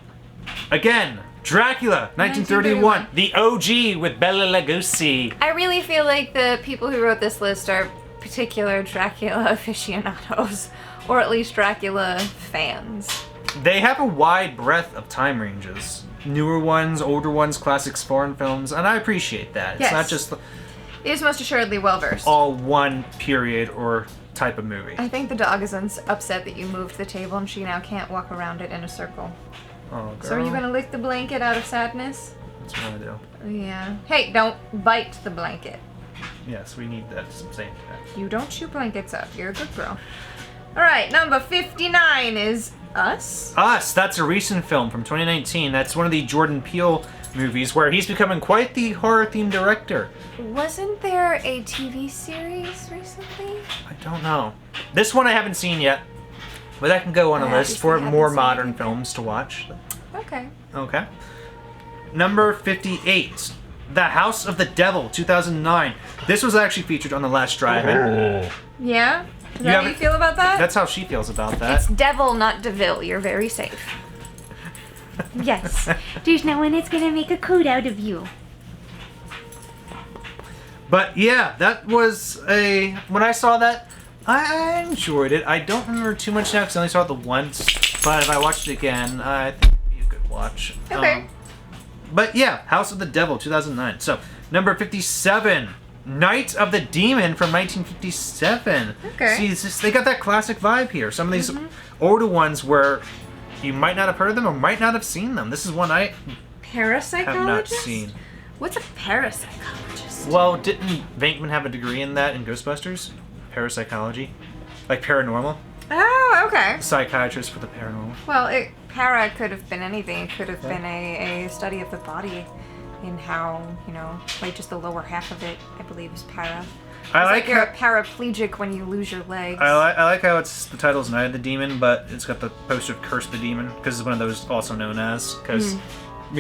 Again, Dracula, 1931. The OG with Bela Lugosi. I really feel like the people who wrote this list are particular Dracula aficionados, or at least Dracula fans. They have a wide breadth of time ranges. Newer ones, older ones, classics, foreign films, and I appreciate that. Yes. It's not just He is most assuredly well-versed. all one period or type of movie. I think the dog is upset that you moved the table and she now can't walk around it in a circle. Oh, girl. So are you gonna lick the blanket out of sadness? That's what I do. Yeah. Hey, don't bite the blanket. Yes, we need that same. You don't chew blankets up. You're a good girl. Alright, number 59 is Us. Us, that's a recent film from 2019. That's one of the Jordan Peele movies where he's becoming quite the horror-themed director. Wasn't there a TV series recently? I don't know. This one I haven't seen yet, but that can go on a list for obviously more haven't seen modern it. films to watch. Okay. Okay. Number 58, The House of the Devil, 2009. This was actually featured on The Last Drive-In. Yeah? Is You that how haven't- you feel about that? That's how she feels about that. It's devil, not Deville. You're very safe. Yes. There's no one that's gonna make a coat out of you. But yeah, that was when I saw that, I enjoyed it. I don't remember too much now because I only saw it the once. But if I watched it again, I think it'd be a good watch. Okay. But yeah, House of the Devil, 2009. So, number 57, Night of the Demon from 1957. Okay. See, they got that classic vibe here. Some of these older ones where you might not have heard of them or might not have seen them. This is one I Parapsychologist? have not seen. What's a parapsychologist? Well, didn't Venkman have a degree in that in Ghostbusters? Parapsychology? Like paranormal? Oh, okay. Psychiatrist for the paranormal. Well, para could have been anything. It could have been a study of the body in how, like just the lower half of it, I believe, is para. I It's like you're a how, paraplegic when you lose your legs. I like how the title's Night of the Demon, but it's got the poster of Curse the Demon, because it's one of those also known as, because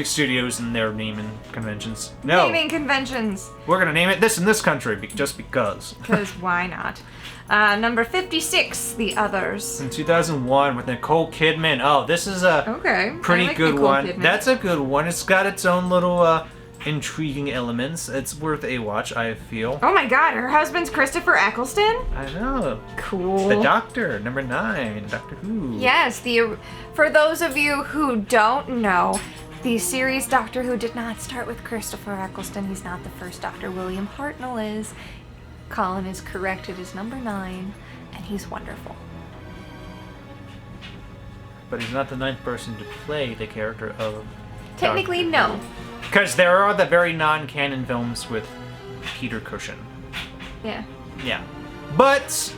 studios and their naming conventions. No, Naming conventions. we're going to name it this in this country, just because. Because why not? Number 56, The Others. In 2001 with Nicole Kidman. Oh, this is a Okay. pretty I like good Nicole one. Kidman. That's a good one. It's got its own little intriguing elements. It's worth a watch, I feel. Oh my god, her husband's Christopher Eccleston? I know. Cool. The Doctor, number 9, Doctor Who. Yes, for those of you who don't know, the series Doctor Who did not start with Christopher Eccleston. He's not the first Doctor. William Hartnell is. Colin is correct. It is number 9, and he's wonderful. But he's not the 9th person to play the character of Technically, no. Because there are the very non-canon films with Peter Cushing. Yeah. Yeah. But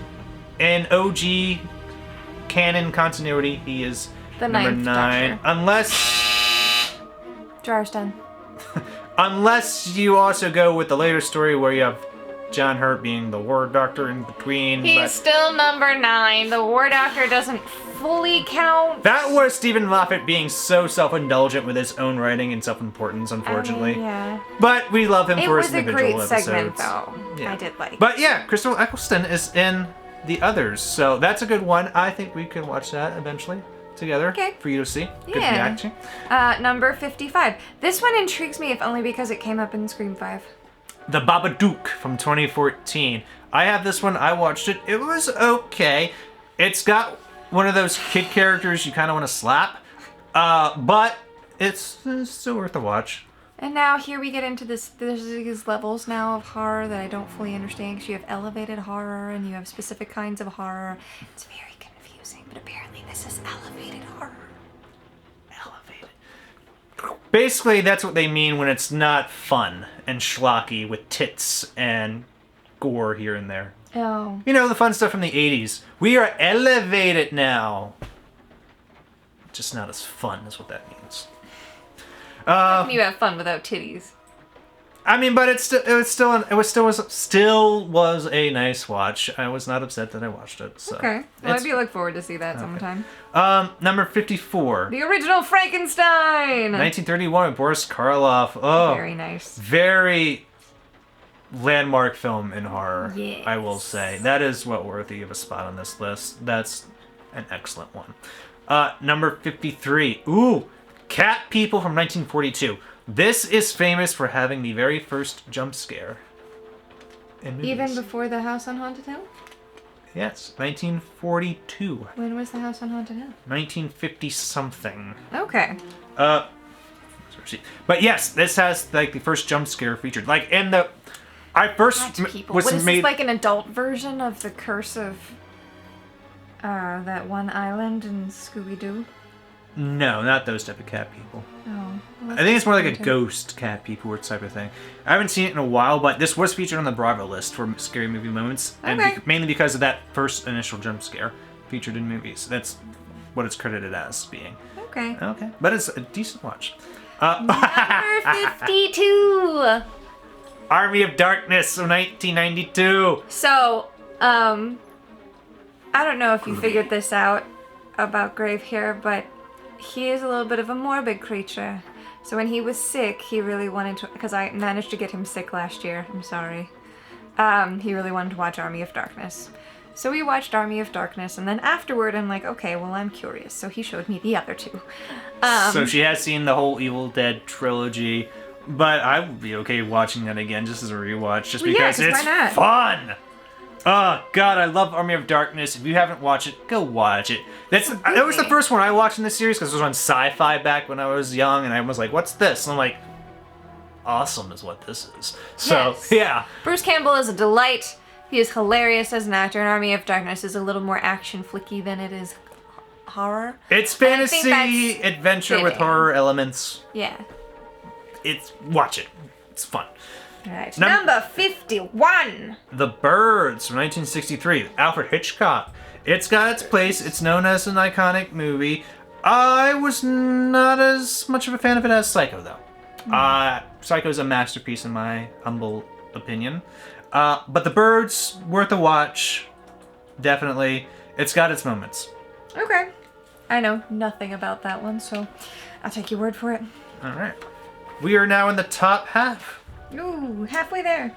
in OG canon continuity, he is The number 9th 9. Doctor. Unless... Jar's done. Unless you also go with the later story where you have John Hurt being the war doctor in between. He's still number 9. The war doctor doesn't fully count. That was Stephen Moffat being so self-indulgent with his own writing and self-importance, unfortunately. Yeah. But we love him for his individual It was a great episodes. segment, though. Yeah. I did like. But yeah, Crystal Eccleston is in The Others, so that's a good one. I think we could watch that eventually together for you to see. Good reaction. Number 55. This one intrigues me, if only because it came up in Scream 5. The Babadook from 2014. I have this one. I watched it. It was okay. It's got one of those kid characters you kind of want to slap, but it's still worth a watch. And now here we get into this. There's these levels now of horror that I don't fully understand, because you have elevated horror and you have specific kinds of horror. It's very confusing, but apparently this is elevated horror. Elevated. Basically, that's what they mean when it's not fun and schlocky with tits and gore here and there. Oh. You know, the fun stuff from the 80s. We are elevated now. Just not as fun is what that means. How can you have fun without titties? I mean, but it still was a nice watch. I was not upset that I watched it. So. Okay. Well, I'd look forward to see that sometime. Number 54. The original Frankenstein! 1931 with Boris Karloff. Oh. Very nice. Very landmark film in horror, Yes. I will say. That is what worthy of a spot on this list. That's an excellent one. Number 53. Ooh, Cat People from 1942. This is famous for having the very first jump scare in movies. Even before The House on Haunted Hill? Yes, 1942. When was The House on Haunted Hill? 1950 something. Okay. But yes, this has like the first jump scare featured. Like in the, I first was what is made. this, like an adult version of the Curse of that one island in Scooby-Doo? No, not those type of cat people. Oh. Well, I think it's more like a ghost cat people or type of thing. I haven't seen it in a while, but this was featured on the Bravo list for scary movie moments, and mainly because of that first initial jump scare featured in movies. That's what it's credited as being. Okay. Okay, but it's a decent watch. Number 52! Army of Darkness of 1992. So, I don't know if you figured this out about Grave here, but he is a little bit of a morbid creature. So when he was sick, he really wanted to, because I managed to get him sick last year, I'm sorry. He really wanted to watch Army of Darkness. So we watched Army of Darkness, and then afterward I'm like, okay, well, I'm curious. So he showed me the other two. So she has seen the whole Evil Dead trilogy, but I would be okay watching that again just as a rewatch, just because it's fun. Oh God, I love Army of Darkness. If you haven't watched it, go watch it. That was the first one I watched in the series because it was on Sci-Fi back when I was young, and I was like, "What's this?" And I'm like, "Awesome is what this is." So yeah, Bruce Campbell is a delight. He is hilarious as an actor, and Army of Darkness is a little more action flicky than it is horror. It's fantasy adventure with horror elements. Yeah. Watch it. It's fun. Alright, number 51. The Birds from 1963. Alfred Hitchcock. It's got its place. It's known as an iconic movie. I was not as much of a fan of it as Psycho, though. Psycho's a masterpiece in my humble opinion. But The Birds, worth a watch. Definitely. It's got its moments. Okay. I know nothing about that one, so I'll take your word for it. Alright. We are now in the top half. Ooh, halfway there.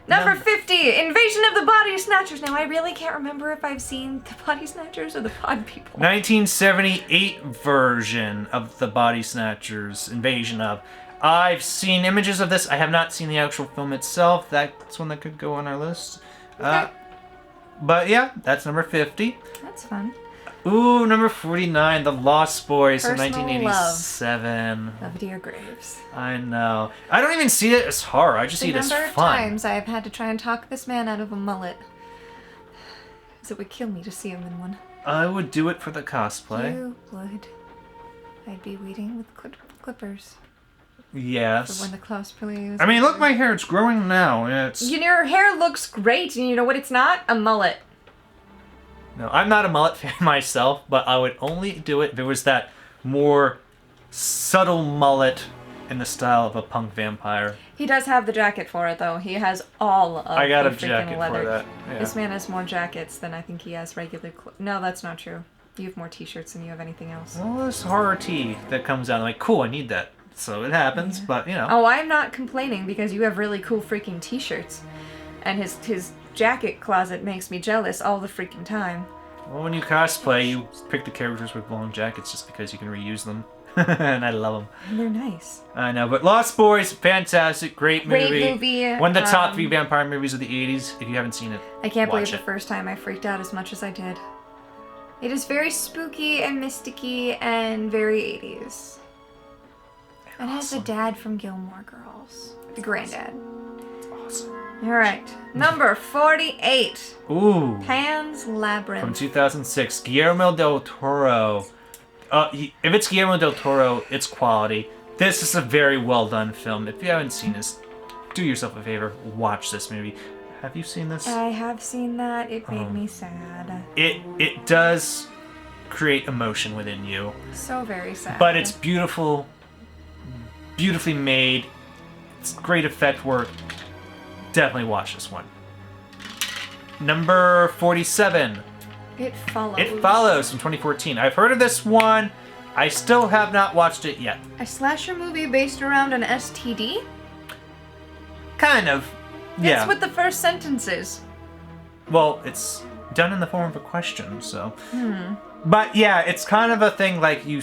Number 50, Invasion of the Body Snatchers. Now, I really can't remember if I've seen the Body Snatchers or the Pod People. 1978 version of the Body Snatchers, Invasion of. I've seen images of this. I have not seen the actual film itself. That's one that could go on our list. Okay. But yeah, that's number 50. That's fun. Ooh, number 49, The Lost Boys from Personal 1987. Love Dear Graves. I know. I don't even see it as horror. I just see it as The number of fun. times I've had to try and talk this man out of a mullet. Because it would kill me to see him in one. I would do it for the cosplay. You would. I'd be waiting with clippers. Yes. For when the cosplay is. I mean, look, my hair, it's growing now. Your hair looks great, and you know what it's not? A mullet. No, I'm not a mullet fan myself, but I would only do it if it was that more subtle mullet in the style of a punk vampire. He does have the jacket for it, though. He has all of I got the a freaking jacket leather. for that. Yeah. This man has more jackets than I think he has regular clothes. No, that's not true. You have more t-shirts than you have anything else. Well, this horror tee that comes out, I'm like, cool, I need that. So it happens, but you know. Oh, I'm not complaining because you have really cool freaking t-shirts. And his jacket closet makes me jealous all the freaking time. Well, when you cosplay, you pick the characters with long jackets just because you can reuse them. And I love them. And they're nice. I know, but Lost Boys, fantastic, great movie. Great movie. One of the top 3 vampire movies of the 80s. If you haven't seen it, I can't believe watch the it. first time I freaked out as much as I did. It is very spooky and mysticky and very 80s. It has the dad from Gilmore Girls. The granddad. Awesome. Alright. Number 48. Ooh. Pan's Labyrinth. From 2006, Guillermo del Toro. If it's Guillermo del Toro, it's quality. This is a very well done film. If you haven't seen this, do yourself a favor, watch this movie. Have you seen this? I have seen that. It made me sad. It does create emotion within you, So very sad. but it's beautiful, beautifully made. It's great effect work. Definitely watch this one. Number 47. It Follows. It Follows from 2014. I've heard of this one. I still have not watched it yet. A slasher movie based around an STD? Kind of. Yeah. That's what the first sentence is. Well, it's done in the form of a question, so. But yeah, it's kind of a thing like you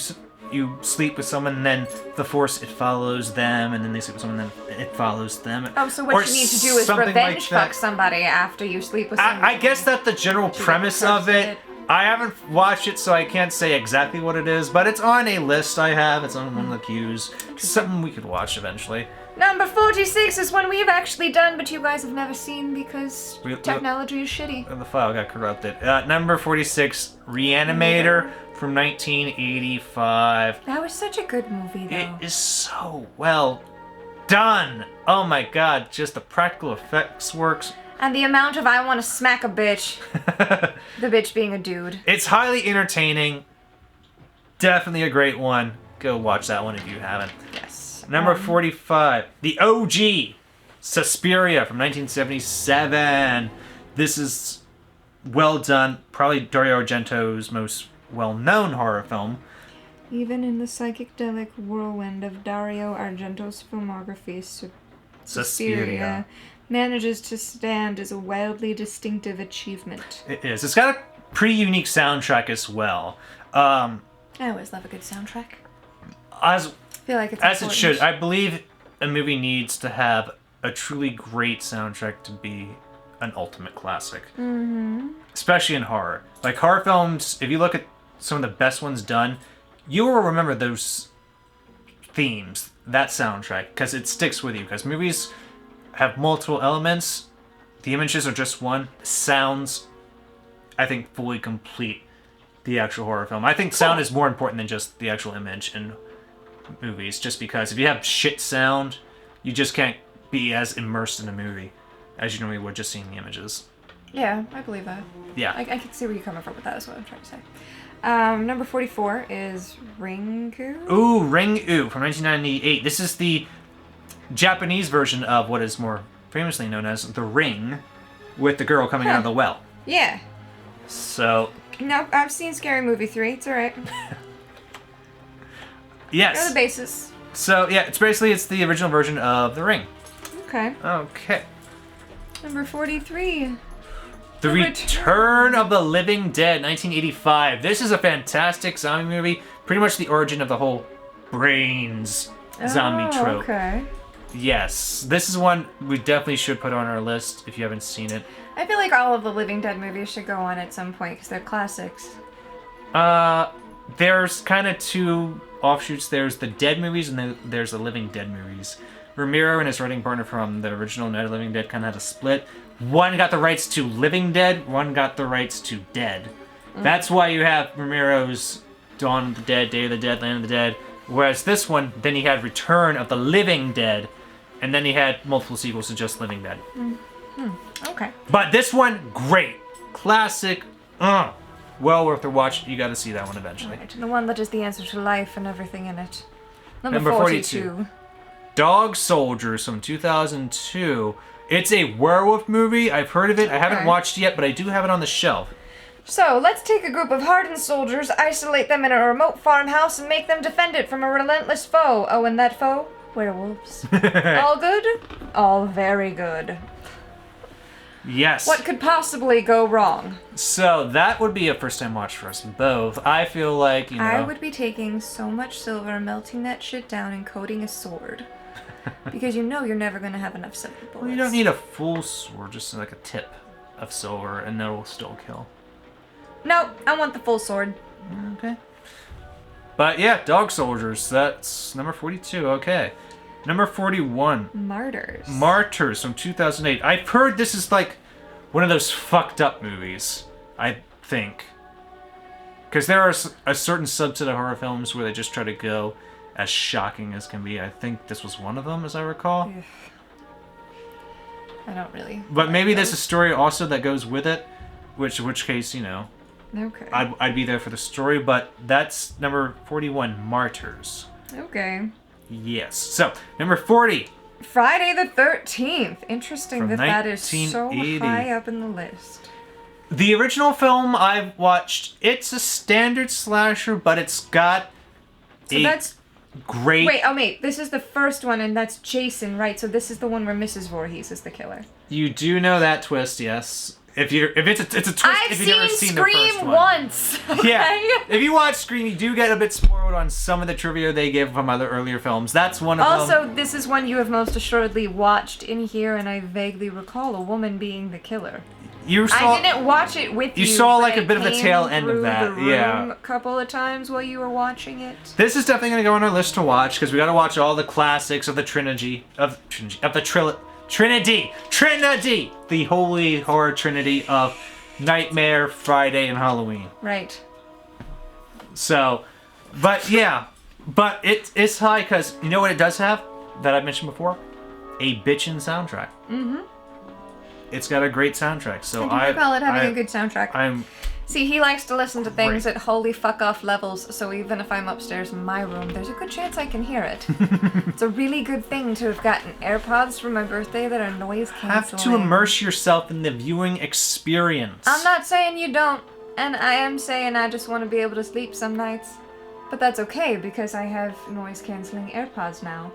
sleep with someone, and then the force, it follows them, and then they sleep with someone, and then it follows them. Oh, so what Or you need to do is something revenge like that. fuck somebody after you sleep with someone. I guess that's the general To premise get of it. cursed. I haven't watched it, so I can't say exactly what it is, but it's on a list I have. It's on one of the queues. Something we could watch eventually. Number 46 is one we've actually done, but you guys have never seen because technology is shitty. The file got corrupted. Number 46, Reanimator from 1985. That was such a good movie, though. It is so well done. Oh my god, just the practical effects works. And the amount of I want to smack a bitch. The bitch being a dude. It's highly entertaining. Definitely a great one. Go watch that one if you haven't. Yes. Number 45, the OG, Suspiria from 1977. This is well done. Probably Dario Argento's most well-known horror film. Even in the psychedelic whirlwind of Dario Argento's filmography, Suspiria manages to stand as a wildly distinctive achievement. It is. It's got a pretty unique soundtrack as well. I always love a good soundtrack. As I feel like it's As it important. should. I believe a movie needs to have a truly great soundtrack to be an ultimate classic. Mm-hmm. Especially in horror. Like horror films, if you look at some of the best ones done, you will remember those themes, that soundtrack, because it sticks with you. Because movies have multiple elements. The images are just one. Sounds, I think, fully complete the actual horror film. I think sound is more important than just the actual image in movies, just because if you have shit sound, you just can't be as immersed in a movie as you normally would just seeing the images. Yeah, I believe that. Yeah. I can see where you're coming from with that, is what I'm trying to say. Number 44 is Ringu. Ooh, Ring-U from 1998. This is the Japanese version of what is more famously known as The Ring, with the girl coming out of the well. Yeah. So, Nope, I've seen Scary Movie 3. It's alright. yes. They're the basis. So, yeah, it's the original version of The Ring. Okay. Okay. Number 43. The Return of the Living Dead, 1985. This is a fantastic zombie movie. Pretty much the origin of the whole brains zombie trope. Okay. Yes. This is one we definitely should put on our list if you haven't seen it. I feel like all of the Living Dead movies should go on at some point because they're classics. There's kind of two offshoots. There's the Dead movies and then there's the Living Dead movies. Romero and his writing partner from the original Night of the Living Dead kind of had a split. One got the rights to Living Dead, one got the rights to Dead. That's why you have Romero's Dawn of the Dead, Day of the Dead, Land of the Dead. Whereas this one, then he had Return of the Living Dead, and then he had multiple sequels to just Living Dead. Okay. But this one, great. Classic. Well worth the watch. You got to see that one eventually. Right, and the one that is the answer to life and everything in it. Number Number 42. Dog Soldiers from 2002. It's a werewolf movie. I've heard of it. I haven't watched it yet, but I do have it on the shelf. So, let's take a group of hardened soldiers, isolate them in a remote farmhouse, and make them defend it from a relentless foe. Oh, and that foe? Werewolves. All good? All very good. Yes. What could possibly go wrong? So, that would be a first-time watch for us both. I feel like, you know... I would be taking so much silver, melting that shit down, and coating a sword. Because you know you're never going to have enough silver bullets. Well, you don't need a full sword, just like a tip of silver, and that'll still kill. No, I want the full sword. Okay. But yeah, Dog Soldiers, that's number 42, okay. Number 41. Martyrs. Martyrs from 2008. I've heard this is like one of those fucked up movies, I think. Because there are a certain subset of horror films where they just try to go as shocking as can be. I think this was one of them, as I recall. I don't really. But maybe there's a story also that goes with it, in which case, you know, okay. I'd be there for the story, but that's number 41, Martyrs. Okay. Yes. So, number 40. Friday the 13th. Interesting From that is so 1980. high up in the list. The original film I've watched, it's a standard slasher, but it's got So that's... great... Wait, this is the first one, and that's Jason, right? So this is the one where Mrs. Voorhees is the killer. You do know that twist, yes. If it's a twist, if you've never seen the first Scream one. once. Okay? Yeah. If you watch Scream, you do get a bit spoiled on some of the trivia they give from other earlier films. That's one of them. Also, this is one you have most assuredly watched in here, and I vaguely recall a woman being the killer. I didn't watch it with you. You saw but like a I bit of the came tail end through of that, the room yeah. A couple of times while you were watching it. This is definitely going to go on our list to watch because we got to watch all the classics of the Trinity, Trinity, the holy horror trinity of Nightmare, Friday, and Halloween. Right. So, but yeah, but it's high because you know what it does have that I mentioned before, a bitchin' soundtrack. Mm-hmm. It's got a great soundtrack. So I do recall it having a good soundtrack. See, he likes to listen to things at holy fuck off levels, so even if I'm upstairs in my room, there's a good chance I can hear it. It's a really good thing to have gotten AirPods for my birthday that are noise canceling. Have to immerse yourself in the viewing experience. I'm not saying you don't, and I am saying I just want to be able to sleep some nights. But that's okay, because I have noise canceling AirPods now,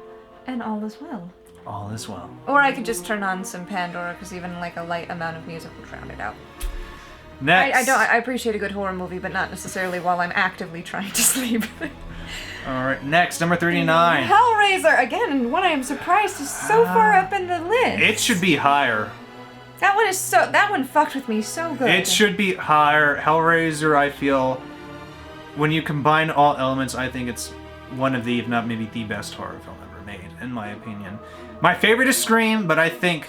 and all is well. All is well. Or I could just turn on some Pandora, because even like a light amount of music will drown it out. Next. I appreciate a good horror movie, but not necessarily while I'm actively trying to sleep. Alright, next, number 39. Hellraiser, again, one I am surprised is so far up in the list. It should be higher. That one fucked with me so good. It should be higher. Hellraiser, I feel, when you combine all elements, I think it's one of the, if not maybe the best horror film ever made, in my opinion. My favorite is Scream, but I think...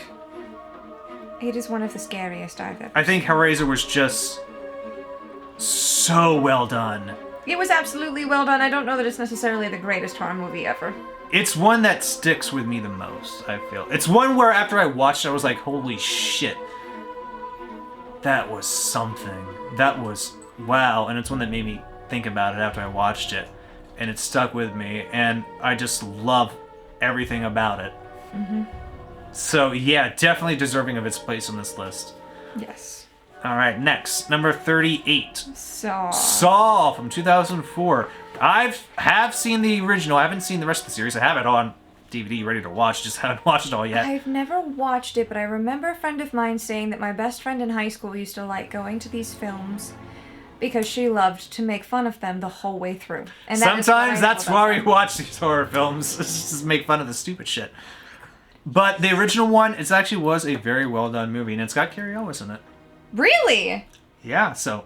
It is one of the scariest I've ever seen. I think Hellraiser was just so well done. It was absolutely well done. I don't know that it's necessarily the greatest horror movie ever. It's one that sticks with me the most, I feel. It's one where after I watched it, I was like, holy shit. That was something. That was wow. And it's one that made me think about it after I watched it. And it stuck with me. And I just love everything about it. Mm-hmm. So yeah, definitely deserving of its place on this list. Yes. Alright, next. Number 38. Saw. Saw from 2004. I have seen the original. I haven't seen the rest of the series. I have it on DVD ready to watch. Just haven't watched it all yet. I've never watched it, but I remember a friend of mine saying that my best friend in high school used to like going to these films because she loved to make fun of them the whole way through. And sometimes that's why we watch these horror films. Just make fun of the stupid shit. But the original one, it actually was a very well done movie, and it's got Carrie Ellis in it. Really? Yeah, so...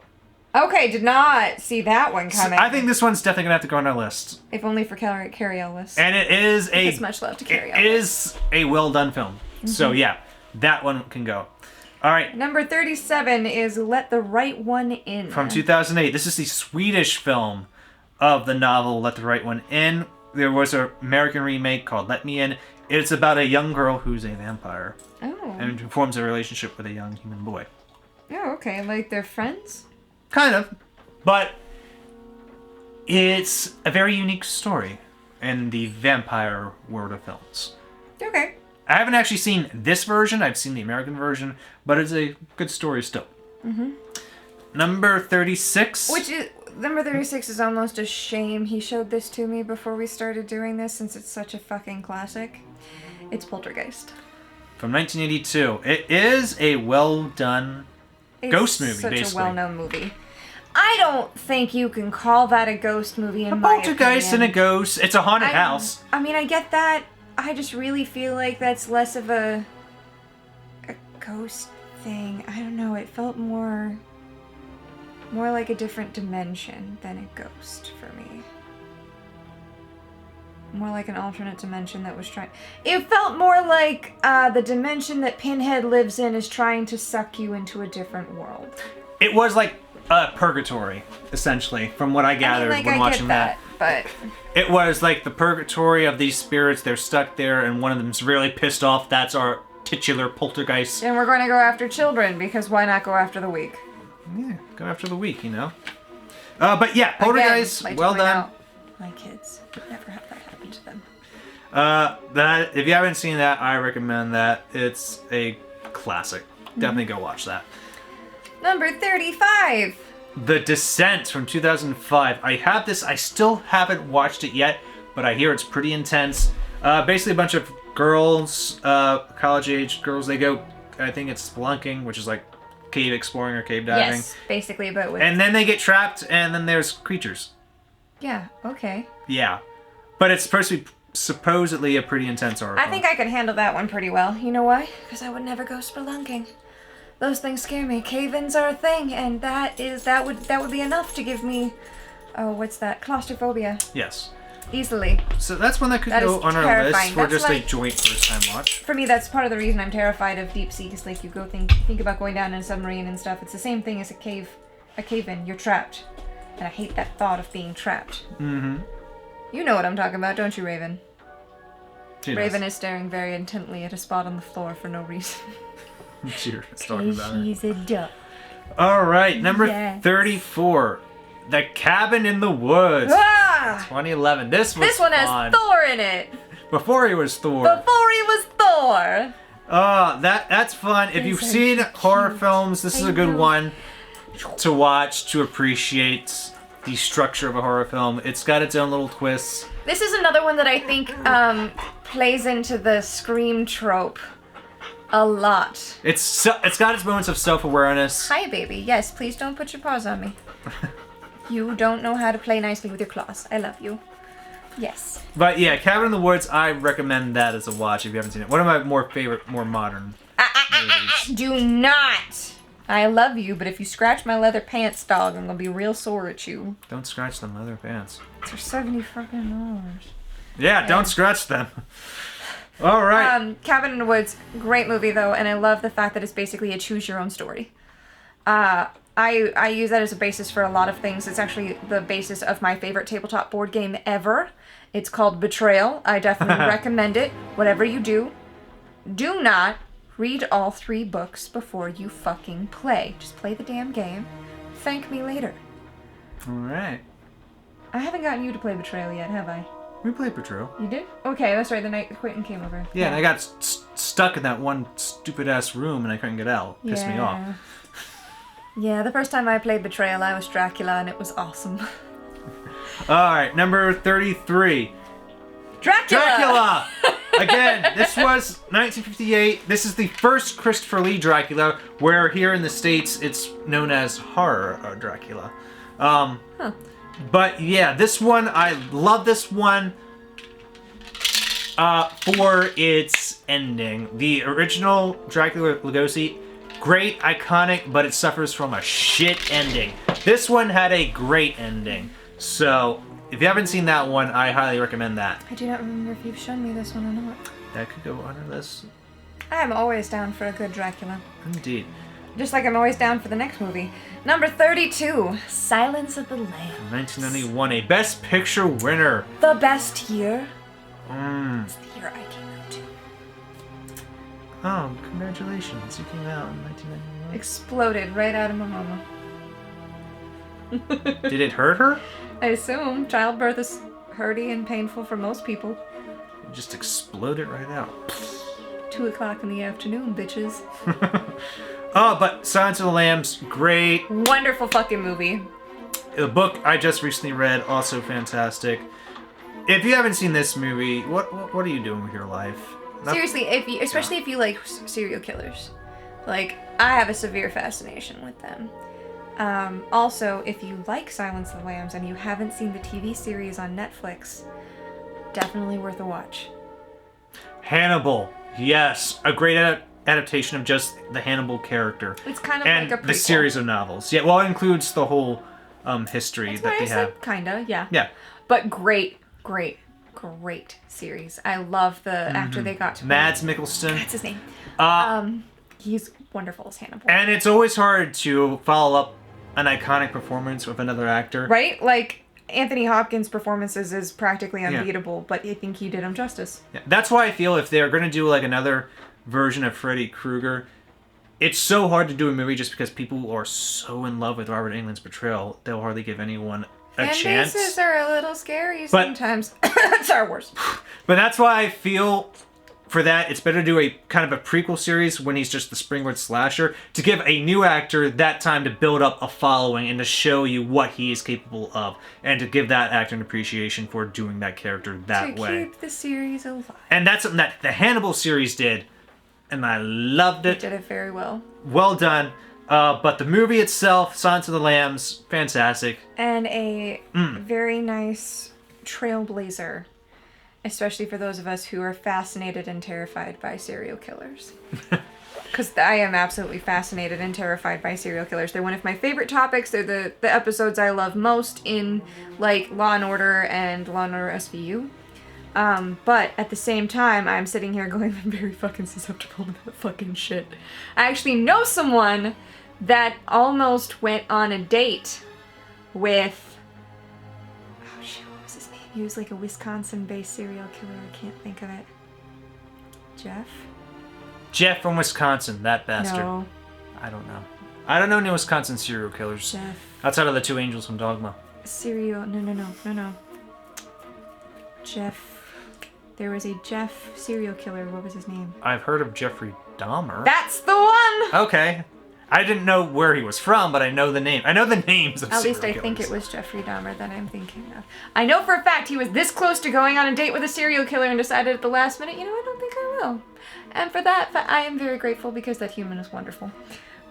Okay, did not see that one coming. So I think this one's definitely gonna have to go on our list. If only for Carrie Ellis. And it is Because much love to Carrie Ellis. It is a well done film. Mm-hmm. So yeah, that one can go. Alright. Number 37 is Let the Right One In. From 2008. This is the Swedish film of the novel Let the Right One In. There was an American remake called Let Me In. It's about a young girl who's a vampire. Oh. And who forms a relationship with a young human boy. Oh, okay. Like they're friends? Kind of. But it's a very unique story. in the vampire world of films. Okay. I haven't actually seen this version. I've seen the American version, but it's a good story still. Mm-hmm. Number 36. Which is number 36 is almost a shame. He showed this to me before we started doing this, since it's such a fucking classic. It's Poltergeist. From 1982. It is a well done ghost movie, basically. It's such a well-known movie. I don't think you can call that a ghost movie in my opinion. Poltergeist and a ghost. It's a haunted house. I mean, I get that. I just really feel like that's less of a ghost thing. I don't know. It felt more like a different dimension than a ghost for me. More like an alternate dimension that was trying... It felt more like the dimension that Pinhead lives in is trying to suck you into a different world. It was like purgatory, essentially, from what I gathered when watching that. But it was like the purgatory of these spirits. They're stuck there, and one of them's really pissed off. That's our titular poltergeist. And we're going to go after children, because why not go after the weak? Yeah, go after the weak, you know. But yeah, Poltergeist, again, well done. Out, my kids would never have that happen to them. That if you haven't seen that, I recommend that. It's a classic. Definitely go watch that. Number 35. The Descent from 2005. I have this. I still haven't watched it yet, but I hear it's pretty intense. Basically, a bunch of girls, college-age girls. They go. I think it's spelunking, which is like cave exploring or cave diving. Yes, basically, but with... And then they get trapped, and then there's creatures. Yeah. Okay. Yeah, but it's supposed to be supposedly a pretty intense horror. I think I could handle that one pretty well. You know why? Because I would never go spelunking. Those things scare me. Cave-ins are a thing, and that would be enough to give me, what's that? Claustrophobia. Yes. Easily. So that's one that could go on our list for just a joint first-time watch. For me, that's part of the reason I'm terrified of deep sea. Because like you go think about going down in a submarine and stuff. It's the same thing as a cave-in. You're trapped, and I hate that thought of being trapped. Mm-hmm. You know what I'm talking about, don't you, Raven? Raven is staring very intently at a spot on the floor for no reason. Cheers. Talking about She's a duck. All right, number 34, The Cabin in the Woods, 2011. This one has Thor in it. Before he was Thor. That's fun. If you've seen horror films, this is a good one to watch to appreciate the structure of a horror film. It's got its own little twists. This is another one that I think plays into the Scream trope a lot. It's got its moments of self-awareness. Hi, baby. Yes, please don't put your paws on me. You don't know how to play nicely with your claws. I love you. Yes. But yeah, Cabin in the Woods, I recommend that as a watch if you haven't seen it. One of my more modern movies. Do not! I love you, but if you scratch my leather pants, dog, I'm gonna be real sore at you. Don't scratch them leather pants. It's for $70. Yeah, don't scratch them. All right. Cabin in the Woods, great movie though, and I love the fact that it's basically a choose your own story. I use that as a basis for a lot of things. It's actually the basis of my favorite tabletop board game ever. It's called Betrayal. I definitely recommend it. Whatever you do, do not read all 3 books before you fucking play. Just play the damn game. Thank me later. All right. I haven't gotten you to play Betrayal yet, have I? We played Betrayal. You did? Okay, that's right. The night Quentin came over. Yeah, and I got stuck in that one stupid-ass room and I couldn't get out. Pissed me off. Yeah, the first time I played Betrayal, I was Dracula, and it was awesome. All right, number 33. Dracula! Again, this was 1958. This is the first Christopher Lee Dracula, where here in the States, it's known as horror Dracula. But yeah, this one, I love this one for its ending. The original Dracula Lugosi, great, iconic, but it suffers from a shit ending. This one had a great ending. So, if you haven't seen that one, I highly recommend that. I do not remember if you've shown me this one or not. That could go on our list. I'm always down for a good Dracula. Indeed. Just like I'm always down for the next movie. Number 32, Silence of the Lambs. 1991, a Best Picture winner. The best year. It's the year I came out to. Oh, congratulations. You came out in 1991. Exploded right out of my mama. Did it hurt her? I assume childbirth is hurty and painful for most people. Just explode it right out. 2 o'clock in the afternoon, bitches. Oh, but Silence of the Lambs, great. Wonderful fucking movie. The book I just recently read, also fantastic. If you haven't seen this movie, what are you doing with your life? Seriously, especially if you like serial killers. Like, I have a severe fascination with them. Also, if you like Silence of the Lambs and you haven't seen the TV series on Netflix, definitely worth a watch. Hannibal, yes, a great adaptation of just the Hannibal character. It's kind of and like a prequel. the series of novels. Yeah, well, it includes the whole history That's that what they I said, have. kinda, yeah. Yeah. But great series. I love the after they got to Mads Mikkelsen. That's his name. He's wonderful as Hannibal. And it's always hard to follow up an iconic performance with another actor. Right? Like, Anthony Hopkins' performances is practically unbeatable, but I think he did him justice. Yeah. That's why I feel if they're going to do like another version of Freddy Krueger, it's so hard to do a movie just because people are so in love with Robert Englund's portrayal, they'll hardly give anyone a chance. Fan bases are a little scary But- sometimes. Star Wars. But that's why I feel for that, it's better to do a kind of a prequel series when he's just the Springwood slasher to give a new actor that time to build up a following and to show you what he is capable of and to give that actor an appreciation for doing that character that way. To keep the series alive. And that's something that the Hannibal series did, and I loved it. Did it very well. Well done. But the movie itself, Silence of the Lambs, fantastic. And a very nice trailblazer. Especially for those of us who are fascinated and terrified by serial killers. Because I am absolutely fascinated and terrified by serial killers. They're one of my favorite topics. They're the episodes I love most in, like, Law & Order and Law & Order SVU. But at the same time, I'm sitting here going, I'm very fucking susceptible to that fucking shit. I actually know someone that almost went on a date with... He was like a Wisconsin-based serial killer. I can't think of it. Jeff? Jeff from Wisconsin, that bastard. No. I don't know. I don't know any Wisconsin serial killers. Jeff. Outside of the two angels from Dogma. No. Jeff. There was a Jeff serial killer. What was his name? I've heard of Jeffrey Dahmer. That's the one! Okay. I didn't know where he was from, but I know the name. I know the names of At serial least I killers. think it was Jeffrey Dahmer that I'm thinking of. I know for a fact he was this close to going on a date with a serial killer and decided at the last minute, I don't think I will. And for that, I am very grateful because that human is wonderful.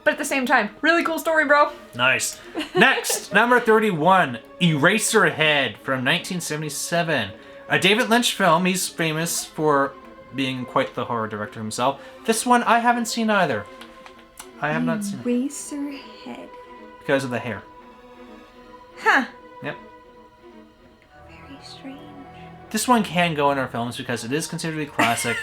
But at the same time, really cool story, bro. Nice. Next, number 31, Eraserhead from 1977. A David Lynch film. He's famous for being quite the horror director himself. This one I haven't seen either. I have not seen it. Eraserhead. Because of the hair. Huh. Yep. Very strange. This one can go in our films because it is considered a classic.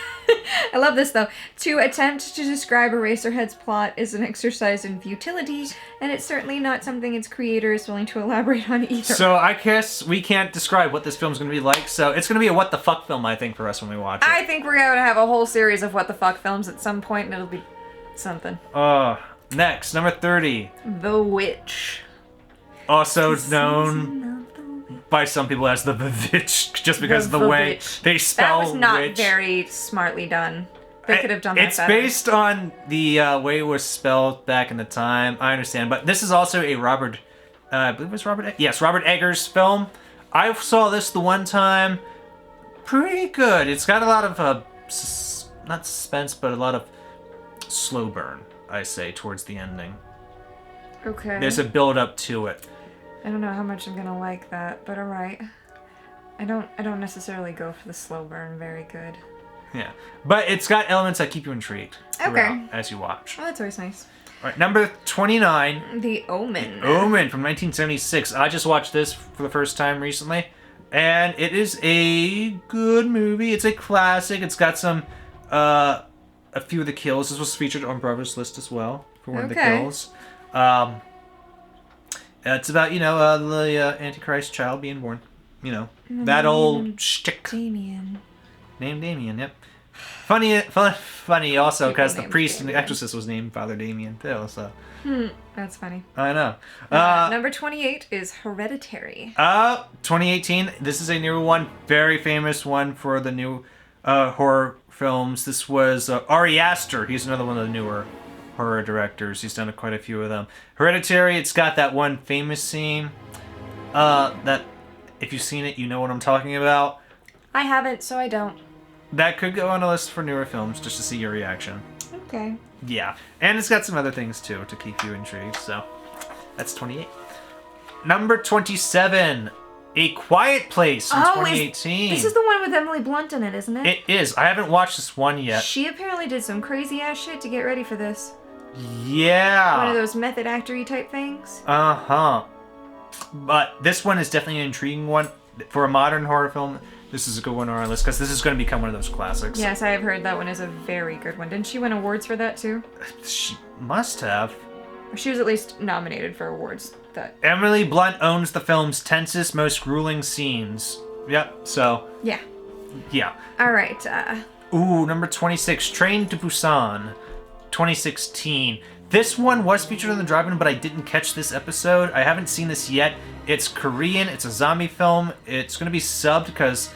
I love this, though. To attempt to describe Eraserhead's plot is an exercise in futility, and it's certainly not something its creator is willing to elaborate on either. So I guess we can't describe what this film's going to be like, so it's going to be a what the fuck film, I think, for us when we watch it. I think we're going to have a whole series of what the fuck films at some point, and it'll be something. Next, number 30. The Witch. Also known by some people as the Vivitch, just because of the way they spell That was not witch. very smartly done. They could have done that better. It's based on the way it was spelled back in the time. I understand, but this is also a Robert, I believe it was Robert. Yes, Robert Eggers film. I saw this the one time. Pretty good. It's got a lot of not suspense, but a lot of slow burn, I say, towards the ending. Okay. There's a build up to it. I don't know how much I'm gonna like that, but alright. I don't necessarily go for the slow burn very good. Yeah, but it's got elements that keep you intrigued Okay. as you watch. Oh, that's always nice. All right, number 29. The Omen. Omen from 1976. I just watched this for the first time recently, and it is a good movie. It's a classic. It's got some, a few of the kills. This was featured on Bravo's list as well for one of the kills. It's about, the Antichrist child being born. That old shtick. Damien. Named Damien, yep. Funny also People because the named priest in The Damien. Exorcist was named Father Damien too. So That's funny. I know. Number 28 is Hereditary. 2018. This is a new one, very famous one for the new horror films. This was Ari Aster. He's another one of the newer horror directors. He's done quite a few of them. Hereditary. It's got that one famous scene. That if you've seen it, you know what I'm talking about. I haven't, so I don't. That could go on a list for newer films just to see your reaction. Okay. Yeah, and it's got some other things too to keep you intrigued. So that's 28. Number 27, A Quiet Place in 2018. This is the one with Emily Blunt in it, isn't it? It is. I haven't watched this one yet. She apparently did some crazy ass shit to get ready for this. Yeah. One of those method actory type things. Uh-huh. But this one is definitely an intriguing one. For a modern horror film, this is a good one on our list because this is going to become one of those classics. Yes, I have heard that one is a very good one. Didn't she win awards for that too? She must have. Or she was at least nominated for awards. That. Emily Blunt owns the film's tensest, most grueling scenes. Yep, so, Yeah. yeah. All right. Ooh, number 26, Train to Busan, 2016. This one was featured on the drive-in, but I didn't catch this episode. I haven't seen this yet. It's Korean. It's a zombie film. It's going to be subbed because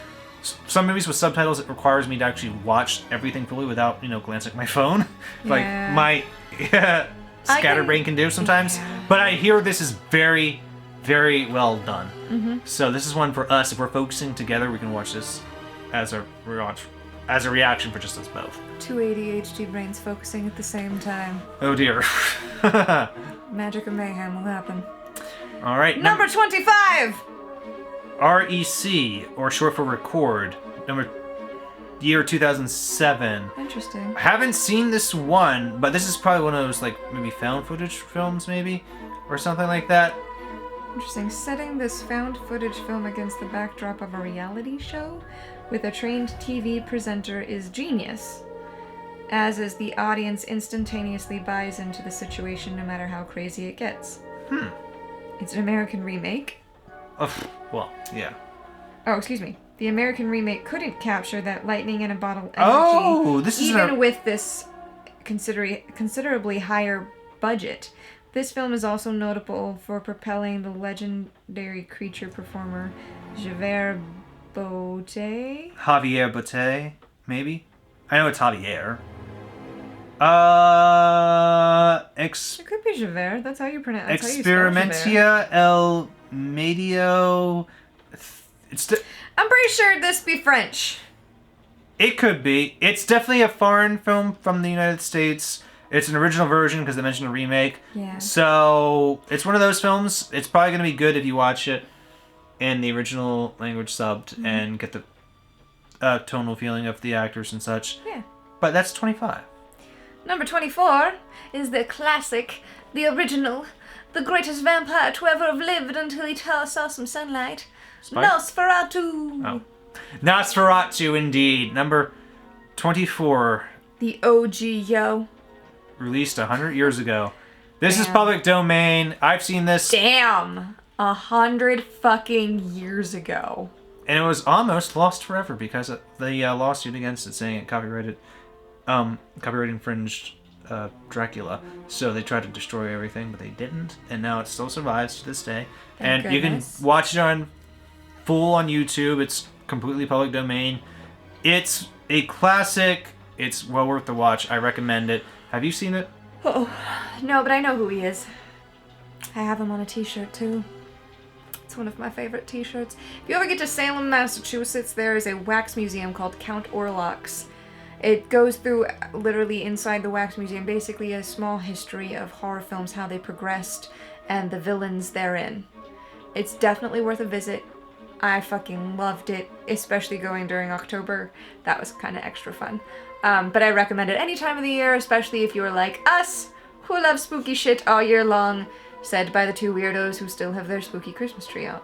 some movies with subtitles, it requires me to actually watch everything fully without, glancing at my phone. Like my scatterbrain can do sometimes. Yeah. But I hear this is very, very well done. Mm-hmm. So this is one for us. If we're focusing together, we can watch this as a reaction for just us both. Two ADHD brains focusing at the same time. Oh dear. Magic and mayhem will happen. All right. Number 25! REC, or short for Record, year 2007. Interesting. I haven't seen this one, but this is probably one of those, maybe found footage films, maybe? Or something like that. Interesting. Setting this found footage film against the backdrop of a reality show with a trained TV presenter is genius, as is the audience instantaneously buys into the situation no matter how crazy it gets. It's an American remake. Well, yeah. Oh, excuse me. The American remake couldn't capture that lightning in a bottle energy, this is even with this considerably higher budget. This film is also notable for propelling the legendary creature performer Javier Botet. Javier Botet, maybe? I know it's Javier. It could be Javert. That's how you pronounce it. Experimentia El Medio. I'm pretty sure this be French. It could be. It's definitely a foreign film from the United States. It's an original version because they mentioned a remake. Yeah. So it's one of those films. It's probably going to be good if you watch it in the original language subbed and get the tonal feeling of the actors and such. Yeah. But that's 25. Number 24 is the classic, the original, the greatest vampire to ever have lived until he saw some sunlight. Spike? Nosferatu. Oh. Nosferatu, indeed. Number 24. The OG, yo. Released 100 years ago. This is Damn. public domain. I've seen this. Damn. 100 fucking years ago. And it was almost lost forever because of the lawsuit against it saying it copyright infringed Dracula. So they tried to destroy everything, but they didn't. And now it still survives to this day. Thank and you can goodness. watch it on YouTube. It's completely public domain. It's a classic. It's well worth the watch. I recommend it. Have you seen it? Oh, no, but I know who he is. I have him on a t-shirt too. It's one of my favorite t-shirts. If you ever get to Salem, Massachusetts, there is a wax museum called Count Orlok's. It goes through literally inside the wax museum, basically a small history of horror films, how they progressed, and the villains therein. It's definitely worth a visit. I fucking loved it, especially going during October. That was kind of extra fun. But I recommend it any time of the year, especially if you are like us, who love spooky shit all year long, said by the two weirdos who still have their spooky Christmas tree out.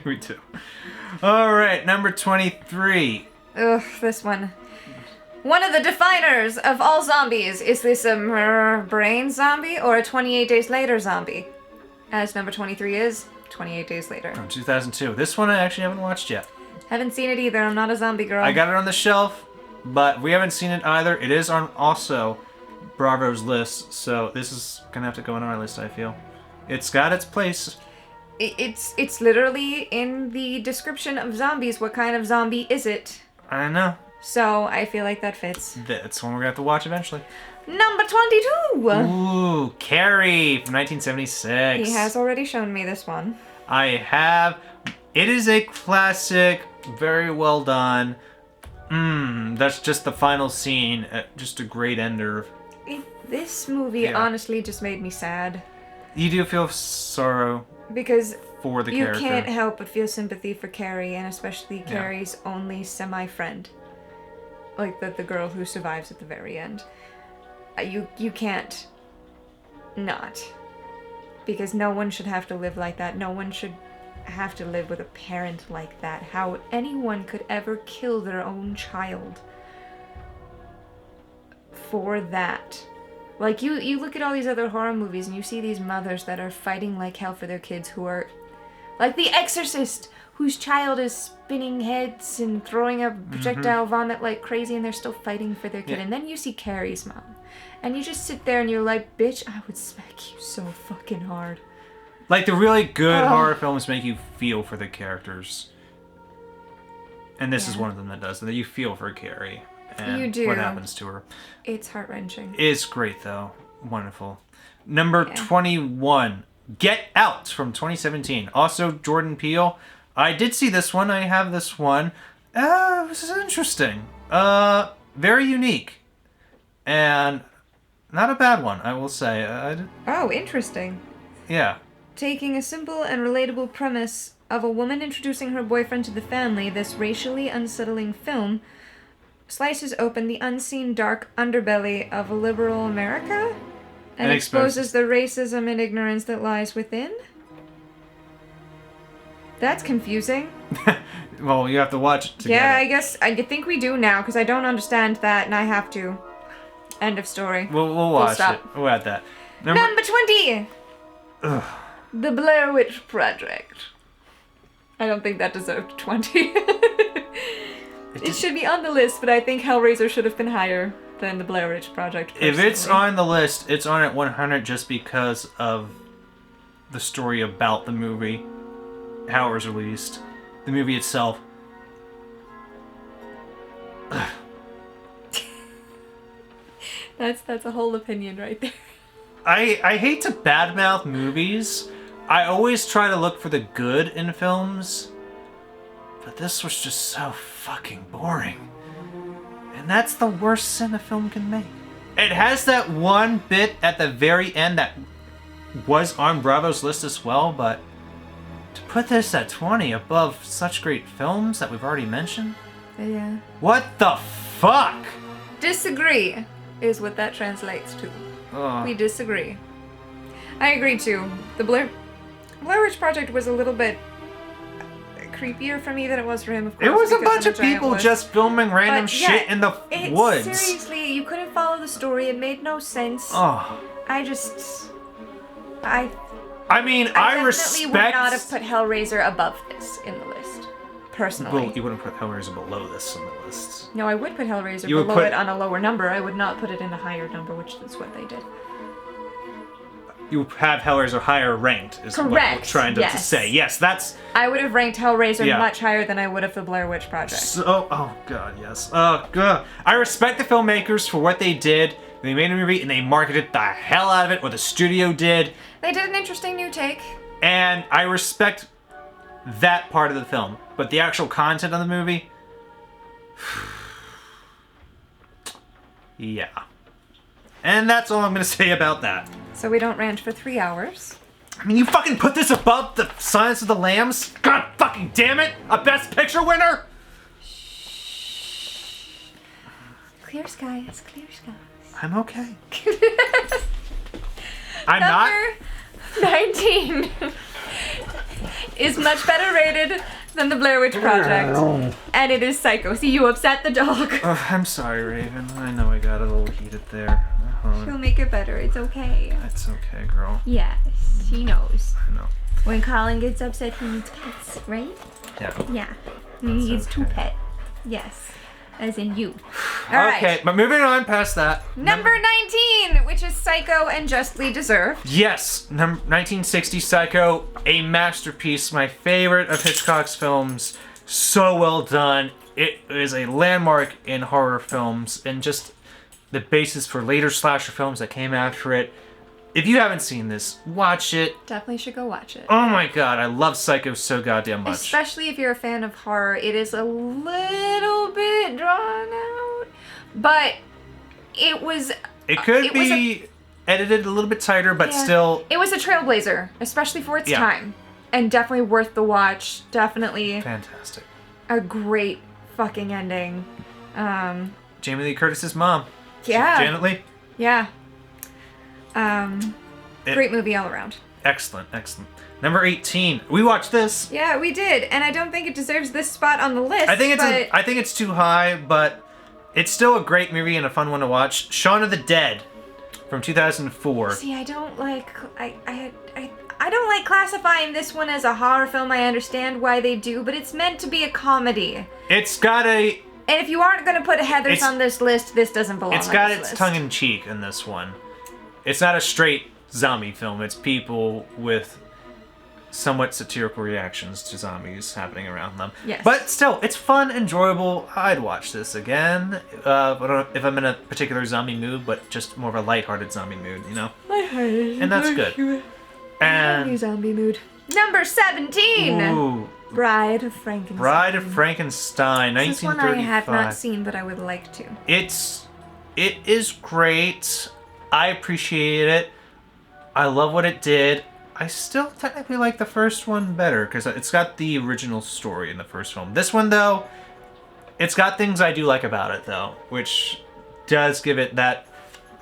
Me too. Alright, number 23. Ugh, this one. One of the definers of all zombies. Is this a brain zombie or a 28 Days Later zombie? As number 23 is, 28 Days Later. From 2002. This one I actually haven't watched yet. Haven't seen it either. I'm not a zombie girl. I got it on the shelf. but we haven't seen it either. It is on also Bravo's list, so this is gonna have to go on our list, I feel. It's got its place. It's literally in the description of zombies. What kind of zombie is it? I know. So I feel like that fits. That's one we're gonna have to watch eventually. Number 22! Ooh, Carrie from 1976. He has already shown me this one. I have. It is a classic, very well done. That's just the final scene. Just a great ender. This movie honestly just made me sad. You do feel sorrow because for the you character. can't help but feel sympathy for Carrie, and especially Carrie's only semi-friend. Like the girl who survives at the very end. You can't not. Because no one should have to live like that. No one should have to live with a parent like that. How anyone could ever kill their own child for that. Like, you look at all these other horror movies and you see these mothers that are fighting like hell for their kids who are... Like The Exorcist, whose child is spinning heads and throwing a projectile vomit like crazy, and they're still fighting for their kid. And then you see Carrie's mom. And you just sit there and you're like, bitch, I would smack you so fucking hard. Like, the really good horror films make you feel for the characters. And this is one of them that does. That you feel for Carrie. And you do. What happens to her. It's heart-wrenching. It's great, though. Wonderful. Number 21. Get Out from 2017. Also, Jordan Peele. I did see this one. I have this one. This is interesting. Very unique. And not a bad one, I will say. Oh, interesting. Yeah. Taking a simple and relatable premise of a woman introducing her boyfriend to the family, this racially unsettling film slices open the unseen dark underbelly of liberal America and exposes the racism and ignorance that lies within. That's confusing. Well, you have to watch it together. Yeah, I think we do now, because I don't understand that, and I have to. End of story. We'll watch it. We'll add that. Number 20! Ugh. The Blair Witch Project. I don't think that deserved 20. It should be on the list, but I think Hellraiser should have been higher than the Blair Witch Project, personally. If it's on the list, it's on at 100 just because of the story about the movie, how it was released, the movie itself. That's a whole opinion right there. I hate to badmouth movies. I always try to look for the good in films, but this was just so fucking boring. And that's the worst sin a film can make. It has that one bit at the very end that was on Bravo's list as well, but to put this at 20 above such great films that we've already mentioned? Yeah. What the fuck? Disagree is what that translates to. Oh. We disagree. I agree too. The Blair Witch Project was a little bit creepier for me than it was for him, of course. It was a bunch of people just filming random shit in the woods. Seriously, you couldn't follow the story. It made no sense. Oh. I definitely would not have put Hellraiser above this in the list, personally. Well, you wouldn't put Hellraiser below this on the list. No, I would put Hellraiser below it on a lower number. I would not put it in a higher number, which is what they did. You have Hellraiser higher ranked, is what we're trying to say. Yes, that's... I would have ranked Hellraiser much higher than I would have the Blair Witch Project. So, oh god, yes. Oh god. I respect the filmmakers for what they did. They made a movie and they marketed the hell out of it, or the studio did. They did an interesting new take. And I respect that part of the film. But the actual content of the movie... yeah. And that's all I'm going to say about that. So we don't rant for 3 hours. I mean, you fucking put this above the Silence of the Lambs? God fucking damn it! A Best Picture winner? Clear skies, clear skies. I'm okay. I'm not. Number 19 is much better rated than the Blair Witch Project. And it is Psycho. See, you upset the dog. I'm sorry, Raven. I know I got a little heated there. She'll make it better. It's okay. It's okay, girl. Yes, she knows. I know. When Colin gets upset, he needs pets, right? Yeah. Yeah. He needs two pets. Yes. As in you. All right. Okay, but moving on past that. Number 19, which is Psycho and Justly Deserved. Yes, 1960 Psycho, a masterpiece, my favorite of Hitchcock's films. So well done. It is a landmark in horror films and just the basis for later slasher films that came after it. If you haven't seen this, watch it. Definitely should go watch it. Oh my god, I love Psycho so goddamn much. Especially if you're a fan of horror. It is a little bit drawn out, but it was... It could be edited a little bit tighter, but still... It was a trailblazer, especially for its Yeah. time. And definitely worth the watch. Definitely Fantastic. a great fucking ending. Jamie Lee Curtis's mom. Yeah. Janet Leigh. Yeah. Great movie all around. Excellent, excellent. Number 18. We watched this. Yeah, we did, and I don't think it deserves this spot on the list. I think it's too high, but it's still a great movie and a fun one to watch. Shaun of the Dead from 2004. See, I don't like I don't like classifying this one as a horror film. I understand why they do, but it's meant to be a comedy. It's got a... And if you aren't going to put Heathers on this list, this doesn't belong on this list. It's got its tongue-in-cheek in this one. It's not a straight zombie film. It's people with somewhat satirical reactions to zombies happening around them. Yes. But still, it's fun, enjoyable. I'd watch this again if I'm in a particular zombie mood, but just more of a lighthearted zombie mood, you know? Lighthearted. And that's good. And zombie mood. Number 17. Ooh, Bride of Frankenstein. Bride of Frankenstein, This is one 1935. I have not seen, but I would like to. It is great. I appreciate it. I love what it did. I still technically like the first one better because it's got the original story in the first film. This one, though, it's got things I do like about it, though, which does give it that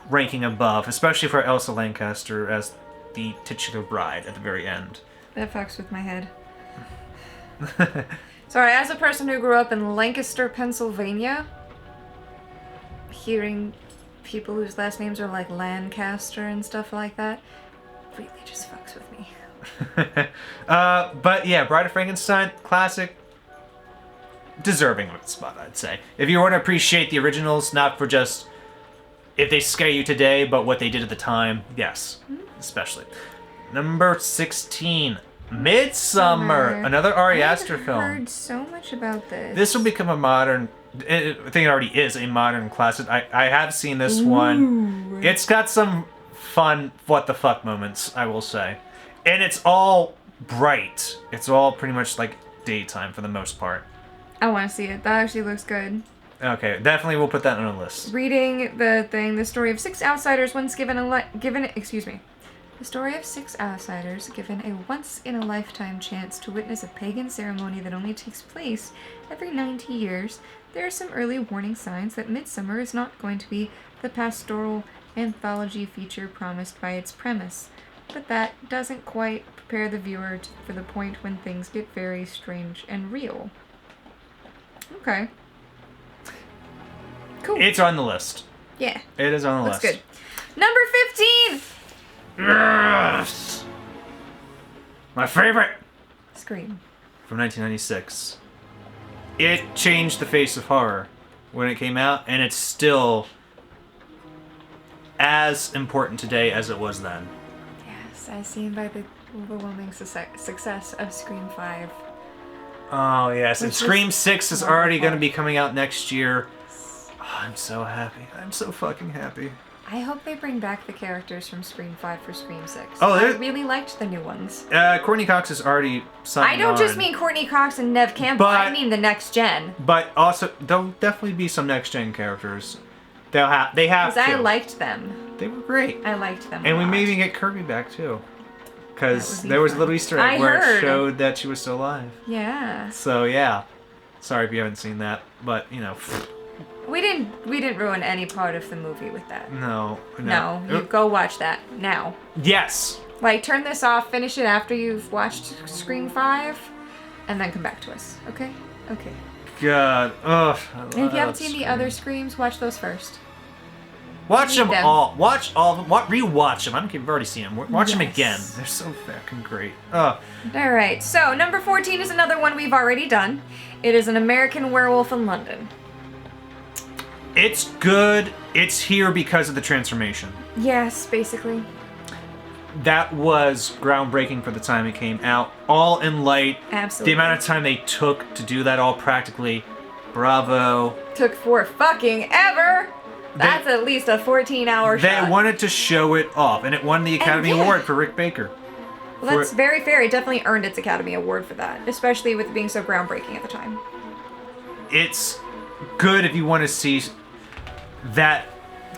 ranking above, especially for Elsa Lancaster as the titular bride at the very end. That fucks with my head. Sorry, as a person who grew up in Lancaster, Pennsylvania, hearing people whose last names are like Lancaster and stuff like that really just fucks with me. But yeah, Bride of Frankenstein, classic, deserving of its spot, I'd say. If you want to appreciate the originals, not for just if they scare you today, but what they did at the time, yes, especially. Number 16, Midsummer, another Ari Aster film. I've heard so much about this. This will become a modern, I think it already is a modern classic. I have seen this one. It's got some fun what the fuck moments, I will say. And it's all bright. It's all pretty much like daytime for the most part. I want to see it. That actually looks good. Okay, definitely we'll put that on a list. Reading the thing, the story of six outsiders once given a The story of six outsiders given a once-in-a-lifetime chance to witness a pagan ceremony that only takes place every 90 years. There are some early warning signs that Midsummer is not going to be the pastoral anthology feature promised by its premise, but that doesn't quite prepare the viewer for the point when things get very strange and real. Okay. Cool. It's on the list. Yeah. It is on the Looks list. good. Number 15! Yes! My favorite! Scream. From 1996. It changed the face of horror when it came out, and it's still as important today as it was then. Yes, as seen by the overwhelming success of Scream 5. Oh, yes. And Which Scream was 6 is wonderful. already going to be coming out next year. Oh, I'm so happy. I'm so fucking happy. I hope they bring back the characters from Scream 5 for Scream 6. Oh, I they're- really liked the new ones. Courtney Cox is already signed I don't just on, mean Courtney Cox and Nev Campbell, But- I mean the next gen. But also, there'll definitely be some next-gen characters. They have Because to. I liked them. They were great. I liked them And a we lot. may even get Kirby back, too. That Because would be there was a fun. little Easter egg I where it heard. showed that she was still alive. Yeah. So, yeah. Sorry if you haven't seen that. But, you know, We didn't ruin any part of the movie with that. no. No, you go watch that now. Yes. Like, turn this off, finish it after you've watched Scream 5, and then come back to us. Okay? Okay. God. Ugh. And if you haven't seen the other Screams, watch those first. Watch them them. all. Watch all of them. Rewatch them. I don't care if you've already seen them. Watch them Yes. again. They're so fucking great. Ugh. Alright, so number 14 is another one we've already done. It is An American Werewolf in London. It's good. It's here because of the transformation. Yes, basically. That was groundbreaking for the time it came out. All in light. Absolutely. The amount of time they took to do that all practically. Bravo. Took for fucking ever. That's at least a 14-hour shot. They wanted to show it off, and it won the Academy Award for Rick Baker. Well, that's very fair. It definitely earned its Academy Award for that, especially with it being so groundbreaking at the time. It's good if you want to see that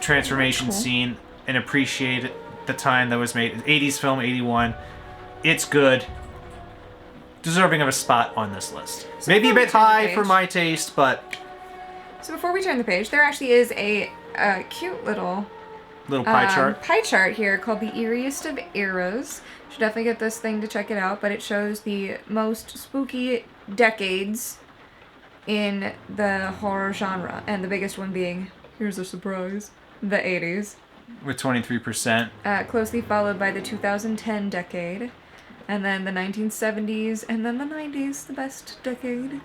transformation scene and appreciate the time that was made. 80s film, 81. It's good. Deserving of a spot on this list. So maybe a bit high for page. my taste, but... So before we turn the page, there actually is a cute little pie chart here called the Eeriest of Eras. Should definitely get this thing to check it out, but it shows the most spooky decades in the horror genre, and the biggest one being, here's a surprise, the 80s. With 23%. Closely followed by the 2010 decade, and then the 1970s, and then the 90s, the best decade.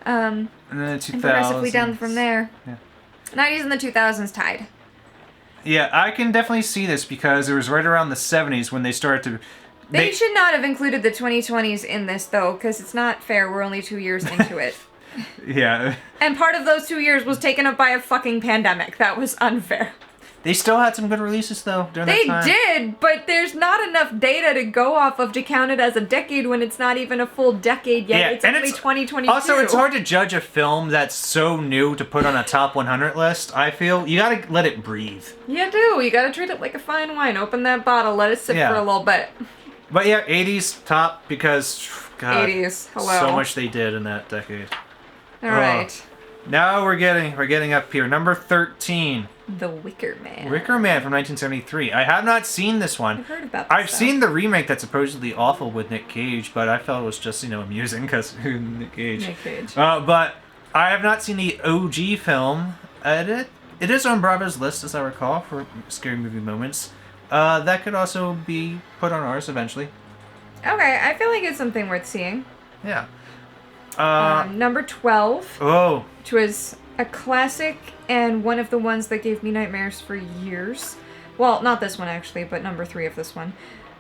And then the 2000s. And progressively down from there. Yeah. 90s and the 2000s tied. Yeah, I can definitely see this because it was right around the 70s when they started to... They should not have included the 2020s in this, though, because it's not fair. We're only 2 years into it. Yeah. And part of those 2 years was taken up by a fucking pandemic. That was unfair. They still had some good releases, though, during They that time. did, but there's not enough data to go off of to count it as a decade when it's not even a full decade yet. Yeah, it's and only it's 2022. Also, it's hard to judge a film that's so new to put on a top 100 list, I feel. You gotta let it breathe. You do. You gotta treat it like a fine wine. Open that bottle, let it sit for a little bit. But yeah, 80s top because, God, 80s, hello. so much they did in that decade. Alright. Now we're getting up here. Number 13. The Wicker Man. Wicker Man from 1973. I have not seen this one. I've heard about this. I've seen the remake that's supposedly awful with Nick Cage, but I felt it was just, amusing because Nick Cage. Nick Cage. But I have not seen the OG film. It is on Bravo's list, as I recall, for scary movie moments. That could also be put on ours eventually. Okay, I feel like it's something worth seeing. Yeah. Number 12. Oh. Which was a classic and one of the ones that gave me nightmares for years. Well, not this one actually, but number 3 of this one.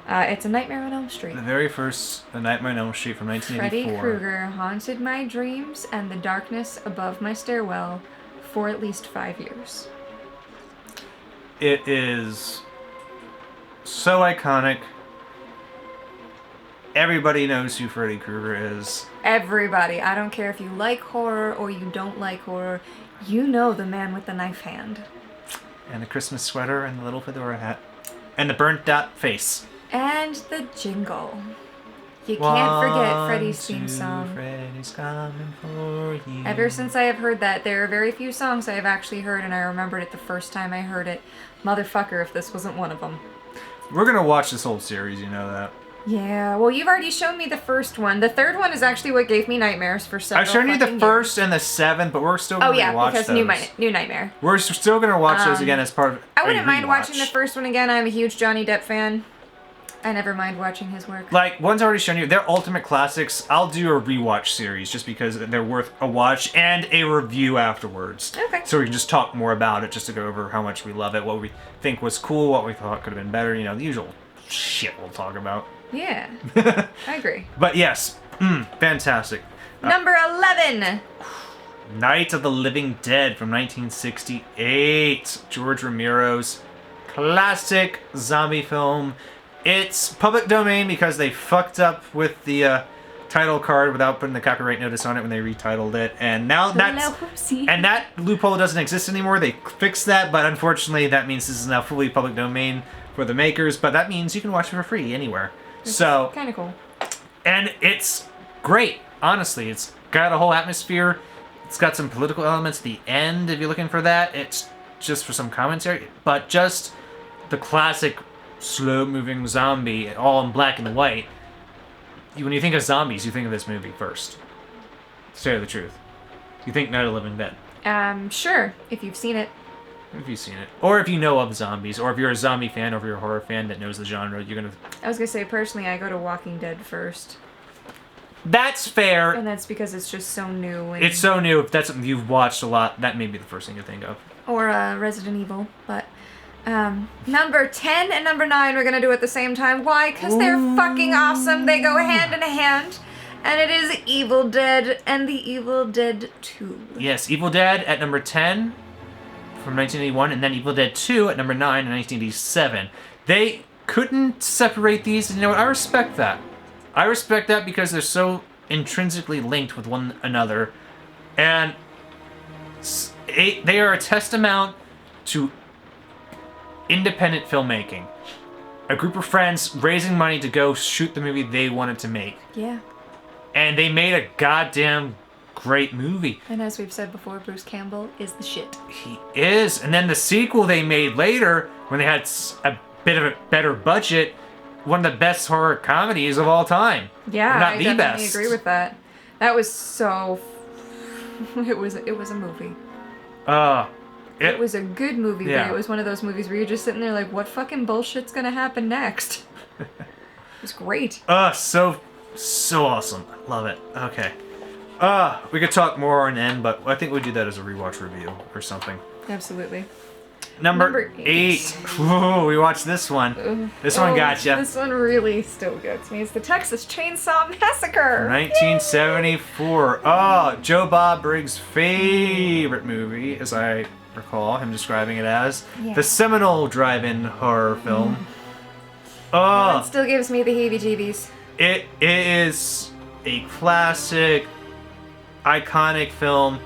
It's A Nightmare on Elm Street. The very first A Nightmare on Elm Street from 1984. Freddy Krueger haunted my dreams and the darkness above my stairwell for at least 5 years. It is so iconic. Everybody knows who Freddy Krueger is. Everybody. I don't care if you like horror or you don't like horror. You know the man with the knife hand. And the Christmas sweater and the little fedora hat. And the burnt out face. And the jingle. You can't forget Freddy's theme song. Freddy's coming for you. Ever since I have heard that, there are very few songs I have actually heard, and I remembered it the first time I heard it. Motherfucker, if this wasn't one of them. We're gonna watch this whole series, you know that. Yeah, well, you've already shown me the first one. The third one is actually what gave me nightmares for several I've shown you the fucking first years. and the seventh, but we're still gonna watch those. New Nightmare. We're still gonna watch those again as part of I wouldn't a mind rewatch. watching the first one again. I'm a huge Johnny Depp fan. I never mind watching his work. Like, one's already shown you. They're ultimate classics. I'll do a rewatch series just because they're worth a watch and a review afterwards. Okay. So we can just talk more about it, just to go over how much we love it, what we think was cool, what we thought could have been better. The usual shit we'll talk about. Yeah, I agree. But yes, fantastic. Number 11. Night of the Living Dead from 1968. George Romero's classic zombie film. It's public domain because they fucked up with the title card without putting the copyright notice on it when they retitled it, and now that loophole doesn't exist anymore. They fixed that, but unfortunately that means this is now fully public domain for the makers, but that means you can watch it for free anywhere. So kind of cool. And it's great, honestly. It's got a whole atmosphere. It's got some political elements at the end if you're looking for that. It's just for some commentary, but just the classic slow-moving zombie, all in black and white. When you think of zombies, you think of this movie first. To tell you the truth. You think Night of the Living Dead. Sure, if you've seen it. If you've seen it. Or if you know of zombies, or if you're a zombie fan, or if you're a horror fan that knows the genre, you're gonna... I was gonna say, personally, I go to Walking Dead first. That's fair. And that's because it's just so new. And It's so new. If that's something you've watched a lot, that may be the first thing you think of. or Resident Evil, but number 10 and number 9 we're gonna do at the same time. Why? Because they're fucking awesome. They go hand in hand. And it is Evil Dead and the Evil Dead 2. Yes, Evil Dead at number 10 from 1981, and then Evil Dead 2 at number 9 in 1987. They couldn't separate these, and you know what? I respect that. I respect that because they're so intrinsically linked with one another. And they are a testament to independent filmmaking. A group of friends raising money to go shoot the movie they wanted to make. Yeah. And they made a goddamn great movie. And as we've said before, Bruce Campbell is the shit. He is. And then the sequel they made later, when they had a bit of a better budget, one of the best horror comedies of all time. Yeah, not I the definitely best. agree with that. That was so... it was a movie. It was a good movie, yeah. but it was one of those movies where you're just sitting there like, what fucking bullshit's gonna happen next? It was great. So awesome. Love it. Okay. We could talk more on end, but I think we'll do that as a rewatch review or something. Absolutely. Number 8. Whoa, we watched this one. This one got ya. This one really still gets me. It's the Texas Chainsaw Massacre. 1974. Oh, Joe Bob Briggs' favorite movie, as I recall him describing it as. Yeah. The seminal drive-in horror film. It still gives me the heebie-jeebies. It is a classic, iconic film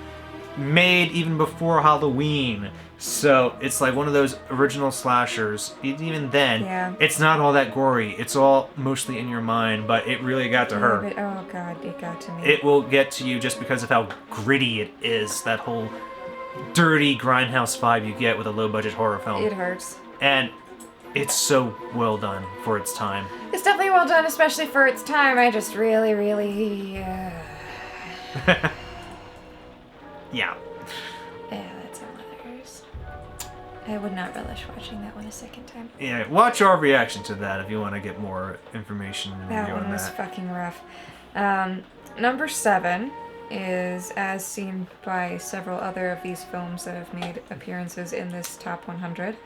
made even before Halloween. So it's like one of those original slashers. Even then, it's not all that gory. It's all mostly in your mind, but it really got to her. But, oh god, it got to me. It will get to you just because of how gritty it is. That whole dirty grindhouse vibe you get with a low-budget horror film. It hurts. And it's so well done for its time. It's definitely well done, especially for its time. I just really... Yeah. Yeah, that's all others. I would not relish watching that one a second time. Yeah, watch our reaction to that if you want to get more information. That one was fucking rough. Number 7 is as seen by several other of these films that have made appearances in this top 100.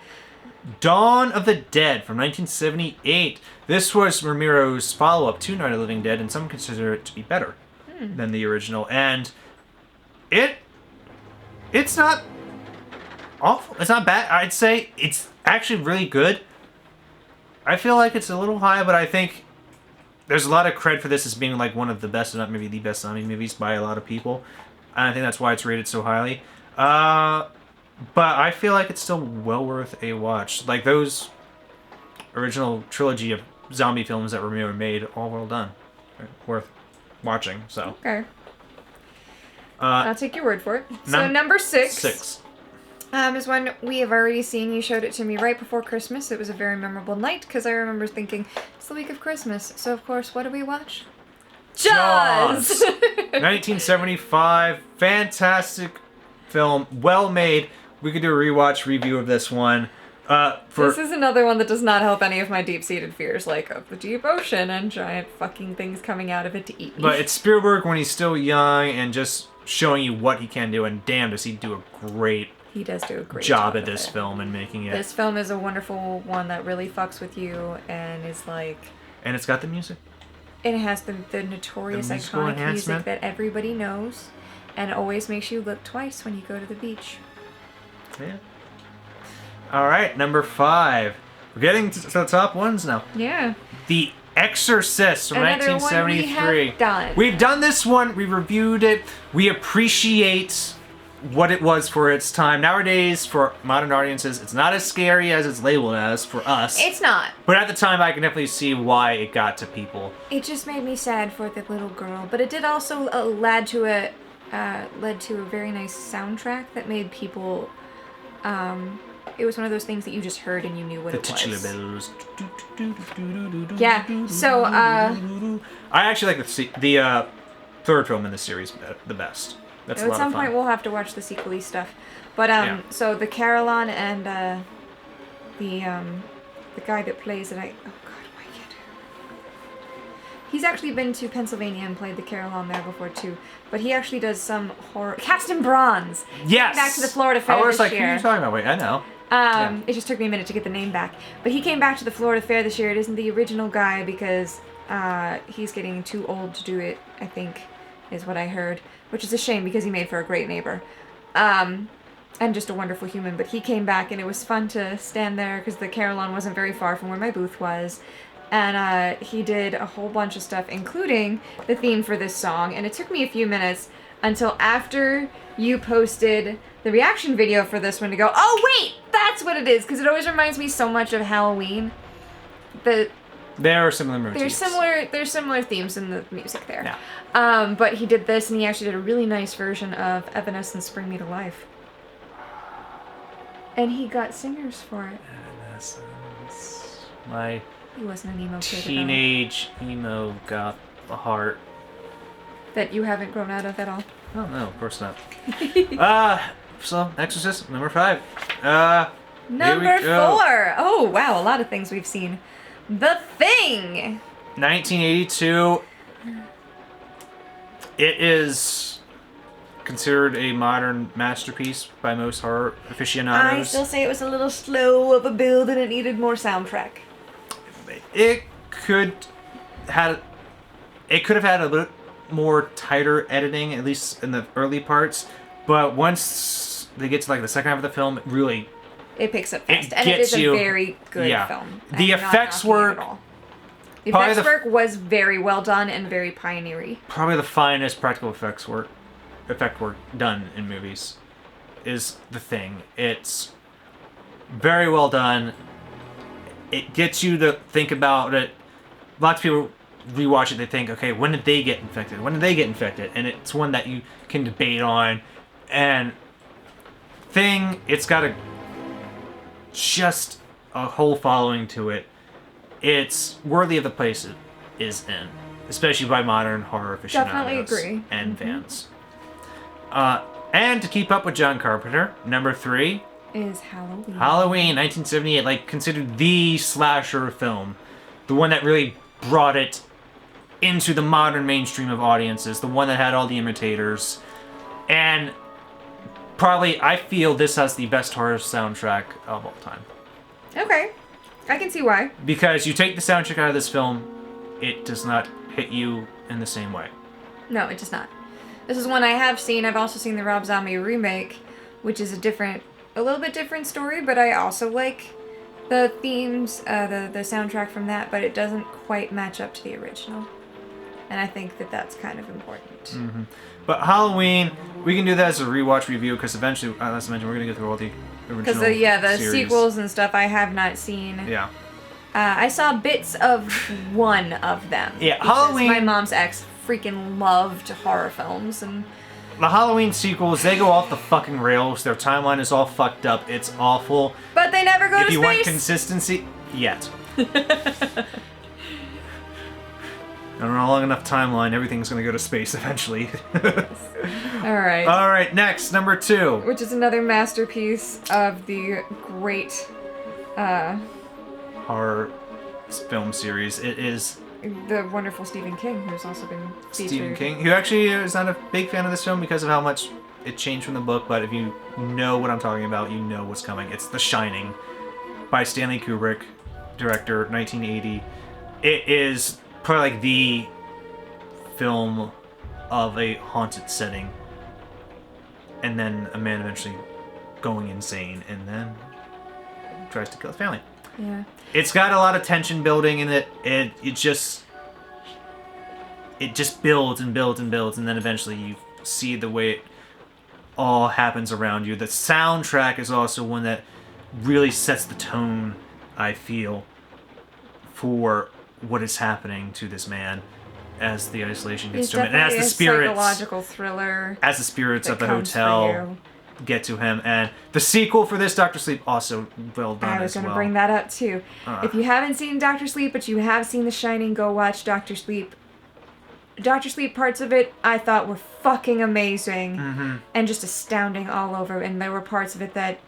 Dawn of the Dead from 1978. This was Romero's follow-up to Night of the Living Dead, and some consider it to be better than the original. And it's not awful. It's not bad. I'd say it's actually really good. I feel like it's a little high, but I think there's a lot of cred for this as being like one of the best, if not maybe the best zombie movies by a lot of people. And I think that's why it's rated so highly. But I feel like it's still well worth a watch. Like those original trilogy of zombie films that Romero made, all well done. Worth watching, so. Okay. I'll take your word for it. So number 6. Is one we have already seen. You showed it to me right before Christmas. It was a very memorable night because I remember thinking, it's the week of Christmas. So of course, what do we watch? Jaws! 1975. Fantastic film. Well made. We could do a rewatch review of this one. This is another one that does not help any of my deep-seated fears, like of the deep ocean and giant fucking things coming out of it to eat me. But it's Spielberg when he's still young and just showing you what he can do, and damn, does he do a great He does do a great job at this film and making it. This film is a wonderful one that really fucks with you and is like... And it's got the music. And it has the notorious iconic music that everybody knows and always makes you look twice when you go to the beach. Yeah. Alright, number 5. We're getting to the top ones now. Yeah. The Exorcist from Another 1973. one we have done. We've done this one. We reviewed it. We appreciate what it was for its time. Nowadays, for modern audiences, it's not as scary as it's labeled as for us. It's not. But at the time, I can definitely see why it got to people. It just made me sad for the little girl, but it did also led to a very nice soundtrack that made people. It was one of those things that you just heard and you knew what it was. The titular bells. Yeah. So I actually like the third film in the series the best. That's a lot of fun. At some point, we'll have to watch the sequel-y stuff. But so the Carillon and the guy that plays it, oh god, why can't I? He's actually been to Pennsylvania and played the Carillon there before too. But he actually does some horror. Cast in Bronze. Yes. Back to the Florida Fair I was this like, year. who are you talking about? Wait, I know. It just took me a minute to get the name back. But he came back to the Florida Fair this year. It isn't the original guy because he's getting too old to do it, I think, is what I heard. Which is a shame because he made for a great neighbor. And just a wonderful human. But he came back and it was fun to stand there because the Carillon wasn't very far from where my booth was. And he did a whole bunch of stuff, including the theme for this song. And it took me a few minutes until after you posted the reaction video for this one to go, oh wait, that's what it is, because it always reminds me so much of Halloween. There are similar motifs. There's similar themes in the music there. Yeah. But he did this, and he actually did a really nice version of Evanescence Bring Me to Life. And he got singers for it. Evanescence. He wasn't an emo kid teenage emo got a heart. That you haven't grown out of at all? Oh, no, of course not. So, Exorcist, number 5. Number 4. Oh, wow, a lot of things we've seen. The Thing. 1982. It is considered a modern masterpiece by most horror aficionados. I still say it was a little slow of a build and it needed more soundtrack. It could have had a bit more tighter editing, at least in the early parts. But once they get to like the second half of the film, it picks up fast, and it is a very good film. The effects work. The effects work was very well done and very pioneering. Probably the finest practical effect work done in movies is The Thing. It's very well done. It gets you to think about it. Lots of people rewatch it, they think, okay, when did they get infected? When did they get infected? And it's one that you can debate on. And Thing, it's got just a whole following to it. It's worthy of the place it is in, especially by modern horror aficionados. Definitely agree. And fans. And to keep up with John Carpenter, number 3 is Halloween. Halloween, 1978, like considered the slasher film, the one that really brought it into the modern mainstream of audiences, the one that had all the imitators, and probably I feel this has the best horror soundtrack of all time. Okay, I can see why. Because you take the soundtrack out of this film, it does not hit you in the same way. No, it does not. This is one I have seen. I've also seen the Rob Zombie remake, which is a little bit different story, but I also like the themes, the soundtrack from that, but it doesn't quite match up to the original. And I think that that's kind of important. Mm-hmm. But Halloween, we can do that as a rewatch review, because eventually, as I mentioned, we're going to go through all the original Because the series. sequels and stuff I have not seen. Yeah. I saw bits of one of them. Yeah, Halloween. My mom's ex freaking loved horror films, and the Halloween sequels, they go off the fucking rails. Their timeline is all fucked up. It's awful. But they never go to space. If you want consistency, yet. On a long enough timeline, everything's going to go to space eventually. All right. All right, next, number 2. Which is another masterpiece of the great horror film series. It is the wonderful Stephen King, who's also been featured. Stephen King, who actually is not a big fan of this film because of how much it changed from the book, but if you know what I'm talking about, you know what's coming. It's The Shining by Stanley Kubrick, director, 1980. It is probably like the film of a haunted setting, and then a man eventually going insane and then tries to kill his family. Yeah. It's got a lot of tension building in it. It just builds and builds and builds, and then eventually you see the way it all happens around you. The soundtrack is also one that really sets the tone, I feel, for what is happening to this man as the isolation gets to him, and as the spirits, psychological thriller, as the spirits of the hotel get to him. And the sequel for this, Dr. Sleep, also well done as well. I was going to bring that up too. If you haven't seen Dr. Sleep, but you have seen The Shining, go watch Dr. Sleep. Dr. Sleep, parts of it I thought were fucking amazing and just astounding all over, and there were parts of it that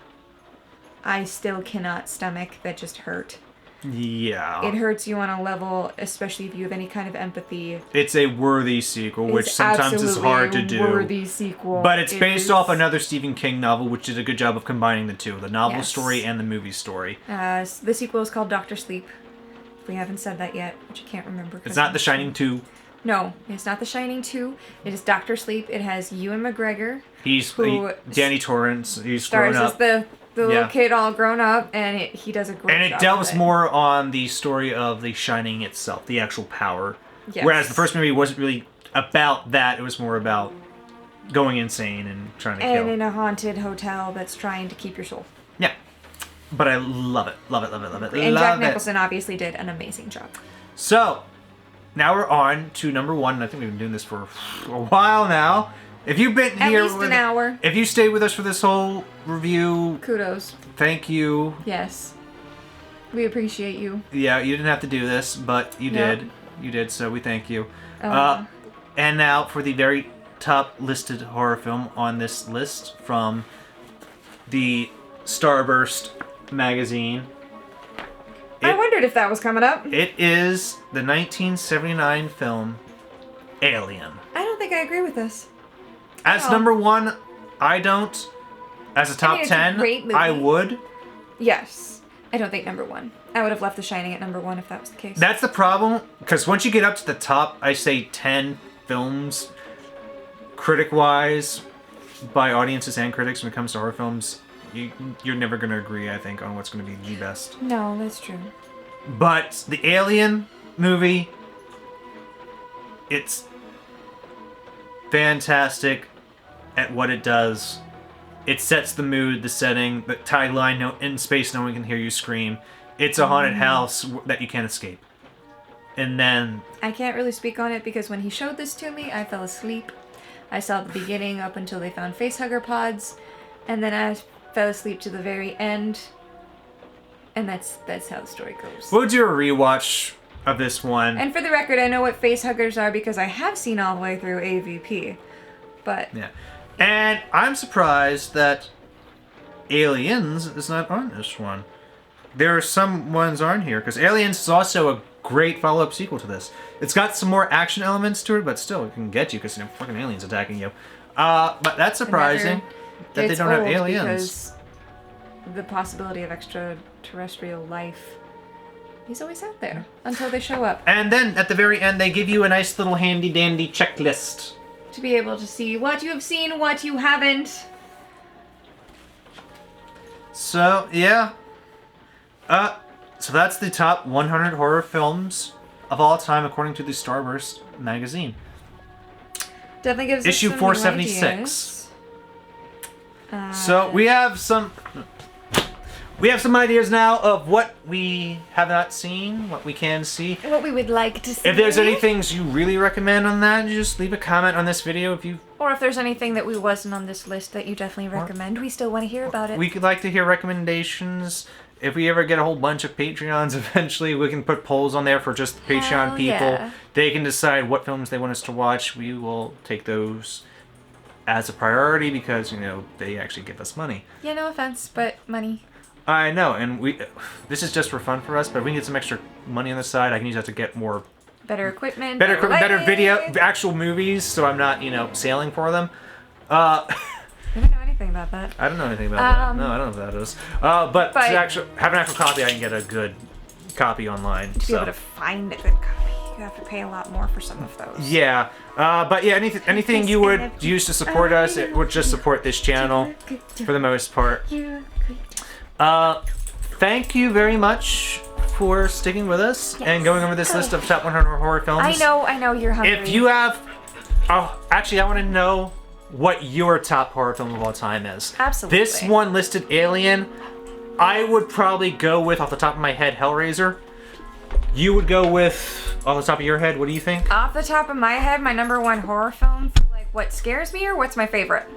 I still cannot stomach that just hurt. Yeah. It hurts you on a level, especially if you have any kind of empathy. It's a worthy sequel, which It's sometimes is hard to absolutely do. a worthy sequel. But it's based off another Stephen King novel, which did a good job of combining the two, the novel Yes. story and the movie story. The sequel is called Dr. Sleep. If we haven't said that yet, which I can't remember. It's not The Shining 2. No, it's not The Shining 2. It is Dr. Sleep. It has Ewan McGregor. Danny Torrance. He's Stars grown as up. the little kid all grown up, and he does a great job. And it delves more on the story of The Shining itself, the actual power. Yes. Whereas the first movie wasn't really about that. It was more about going insane and trying to kill. And in a haunted hotel that's trying to keep your soul. Yeah. But I love it. Love it, love it, love it. And love Jack it. Nicholson obviously did an amazing job. So, now we're on to number one. And I think we've been doing this for a while now. If you've been here... At least an hour. If you stayed with us for this whole review... Kudos. Thank you. Yes. We appreciate you. Yeah, you didn't have to do this, but you Yep. did. You did, so we thank you. And now for the very top listed horror film on this list from the Starburst magazine. I wondered if that was coming up. It is the 1979 film Alien. I don't think I agree with this. As Oh. number one, I don't. As a top it's a 10, great movie. I would. Yes. I don't think number one. I would have left The Shining at number one if that was the case. That's the problem, because once you get up to the top, I say 10 films, critic-wise, by audiences and critics when it comes to horror films, you're never going to agree, I think, on what's going to be the best. No, that's true. But the Alien movie, it's fantastic at what it does. It sets the mood, the setting, the tagline, no, in space no one can hear you scream. It's a haunted house that you can't escape. And then... I can't really speak on it because when he showed this to me, I fell asleep. I saw the beginning up until they found facehugger pods, and then I fell asleep to the very end. And that's how the story goes. We'll do a rewatch of this one. And for the record, I know what facehuggers are because I have seen all the way through AVP. But... Yeah. And I'm surprised that Aliens is not on this one. There are some ones on here, because Aliens is also a great follow-up sequel to this. It's got some more action elements to it, but still, it can get you, because fucking aliens attacking you. But that's surprising that they don't have aliens. Because the possibility of extraterrestrial life is always out there, until they show up. And then, at the very end, they give you a nice little handy-dandy checklist. To be able to see what you have seen, what you haven't. So, yeah. So that's the top 100 horror films of all time according to the Starburst magazine. Definitely gives Issue us some 476. New ideas. So we have some ideas now of what we have not seen, what we can see. What we would like to see. If there's any things you really recommend on that, just leave a comment on this video if you... Or if there's anything that we wasn't on this list that you definitely recommend, we still want to hear about it. We could like to hear recommendations. If we ever get a whole bunch of Patreons eventually, we can put polls on there for just the Patreon Hell people. yeah. They can decide what films they want us to watch. We will take those as a priority because, they actually give us money. Yeah, no offense, but money. I know, and this is just for fun for us, but if we can get some extra money on the side, I can use that to get more... Better equipment. Better lighting. video, actual movies, so I'm not, sailing for them. I don't know anything about that. I don't know anything about that. No, I don't know what that is. But to have an actual copy, I can get a good copy online. To be able to find a good copy, you have to pay a lot more for some of those. Yeah, but yeah, anything you would use to support us, it would just support this channel for the most part. Thank you very much for sticking with us and going over this list of top 100 horror films. I know, you're hungry. If you have... actually, I want to know what your top horror film of all time is. Absolutely. This one listed Alien. I would probably go with, off the top of my head, Hellraiser. You would go with, off the top of your head, what do you think? Off the top of my head, my number one horror film for what scares me or what's my favorite?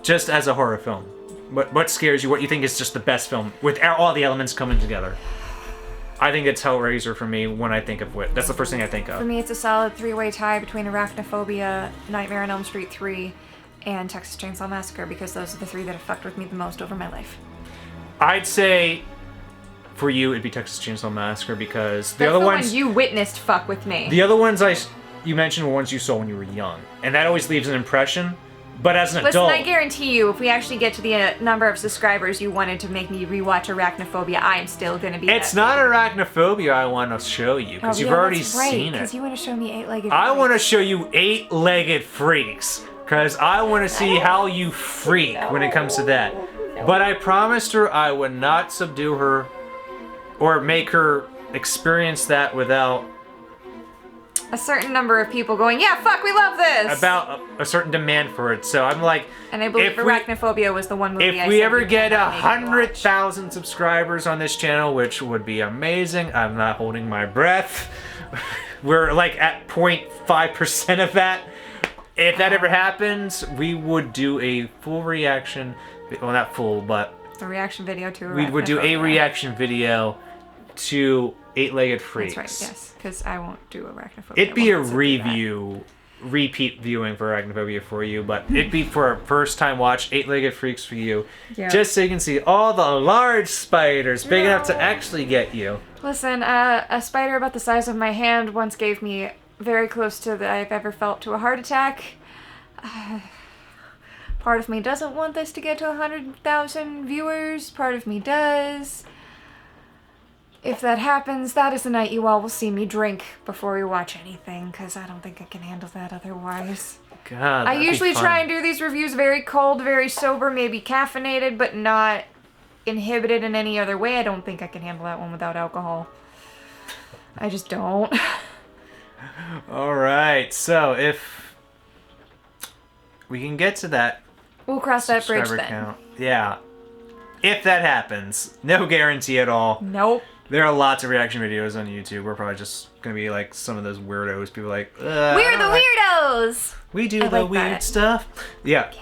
Just as a horror film. What scares you? What you think is just the best film with all the elements coming together? I think it's Hellraiser for me when I think of what. That's the first thing I think of. For me, it's a solid three-way tie between Arachnophobia, Nightmare on Elm Street 3, and Texas Chainsaw Massacre because those are the three that have fucked with me the most over my life. I'd say for you, it'd be Texas Chainsaw Massacre because the That's other the ones one you witnessed fuck with me. the other ones you mentioned were ones you saw when you were young, and that always leaves an impression. But as an Listen, adult, I guarantee you, if we actually get to the number of subscribers you wanted to make me rewatch Arachnophobia, I am still gonna be. it's not arachnophobia I want to show you because you've already seen it. Because you want to show me 8-legged. I want to show you 8-legged freaks because I want to see how you freak when it comes to that. But I promised her I would not subdue her or make her experience that without a certain number of people going, yeah, fuck, we love this. about a certain demand for it. So I'm like, and I believe Arachnophobia was the one movie. if we ever get 100,000 subscribers on this channel, which would be amazing, I'm not holding my breath. We're like at 0.5% of that. If that ever happens, we would do a full reaction. Well, not full, but a reaction video to we would do a reaction video to 8-legged freaks. That's right, yes, because I won't do Arachnophobia. It'd be a repeat viewing for Arachnophobia for you, but it'd be for a first time watch, 8-legged freaks for you, just so you can see all the large spiders big enough to actually get you. Listen, a spider about the size of my hand once gave me very close to the I've ever felt to a heart attack. Part of me doesn't want this to get to 100,000 viewers. Part of me does. If that happens, that is the night you all will see me drink before we watch anything, because I don't think I can handle that otherwise. God, I usually try and do these reviews very cold, very sober, maybe caffeinated, but not inhibited in any other way. I don't think I can handle that one without alcohol. I just don't. Alright, so if we can get to that, we'll cross that bridge then. Count. Yeah. If that happens, no guarantee at all. Nope. There are lots of reaction videos on YouTube. We're probably just gonna be like some of those weirdos. People like, we're the weirdos! We do the weird stuff. Yeah.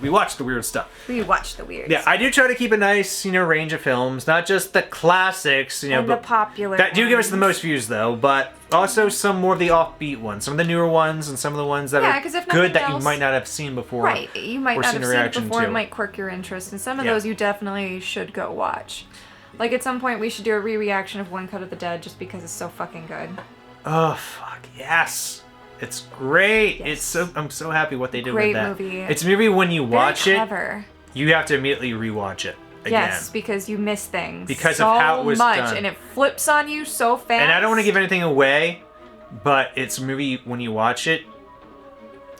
We watch the weird stuff. We watch the weird stuff. I do try to keep a nice, range of films. Not just the classics, and but the popular that do ones. give us the most views, though. But also some more of the offbeat ones. Some of the newer ones and some of the ones that are good that you might not have seen before. Right. You might not have seen it before. It might quirk your interest. And some of those you definitely should go watch. Like, at some point, we should do a re-reaction of One Cut of the Dead just because it's so fucking good. Oh, fuck. Yes. It's great. Yes. I'm so happy what they did with that. Great movie. It's a movie when you watch it, clever. You have to immediately rewatch it again. Yes, because you miss things because of how it was done. And it flips on you so fast. And I don't want to give anything away, but it's a movie when you watch it,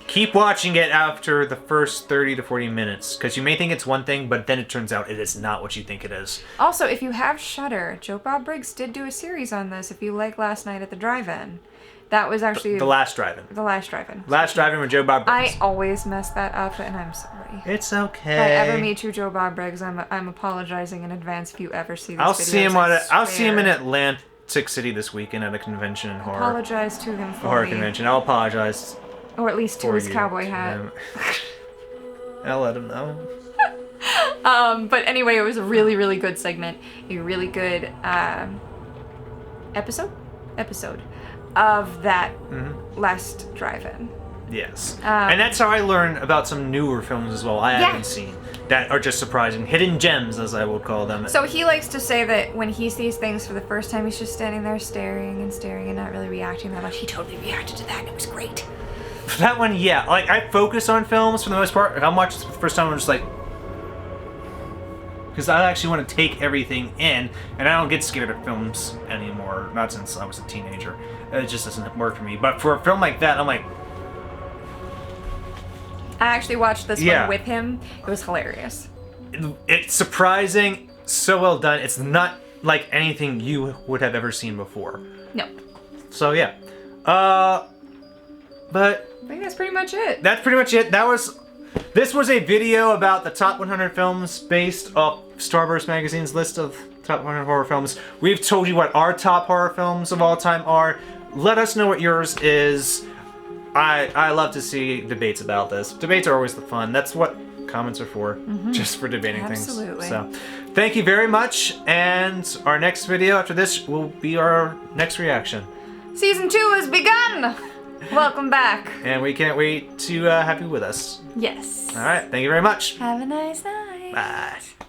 keep watching it after the first 30 to 40 minutes, because you may think it's one thing, but then it turns out it is not what you think it is. Also, if you have Shudder, Joe Bob Briggs did do a series on this, if you like Last Night at the Drive-In. That was actually... The Last Drive-In. The Last Drive-In. Last Drive-In with Joe Bob Briggs. I always mess that up, and I'm sorry. It's okay. If I ever meet you, Joe Bob Briggs, I'm apologizing in advance if you ever see this I'll video. I'll see him in Atlantic City this weekend at a convention in horror. Apologize to him for horror me. Convention. I'll apologize. Or at least to his cowboy hat. I'll let him know. But anyway, it was a really, really good segment. A really good episode of that last drive-in. Yes. And that's how I learned about some newer films as well I haven't seen. That are just surprising. Hidden gems, as I will call them. So he likes to say that when he sees things for the first time, he's just standing there staring and not really reacting that much. He totally reacted to that, and it was great. That one, yeah. Like, I focus on films for the most part. If I'm watching this for the first time, I'm just like... Because I actually want to take everything in, and I don't get scared of films anymore. Not since I was a teenager. It just doesn't work for me. But for a film like that, I'm like... I actually watched this one with him. It was hilarious. It's surprising, so well done. It's not like anything you would have ever seen before. No. So, yeah. But... I think that's pretty much it. That's pretty much it. This was a video about the top 100 films based off Starburst magazine's list of top 100 horror films. We've told you what our top horror films of all time are. Let us know what yours is. I love to see debates about this. Debates are always the fun. That's what comments are for, just for debating things. Absolutely. So, thank you very much. And our next video after this will be our next reaction. Season 2 has begun! Welcome back. And we can't wait to have you with us. Yes. All right. Thank you very much. Have a nice night. Bye.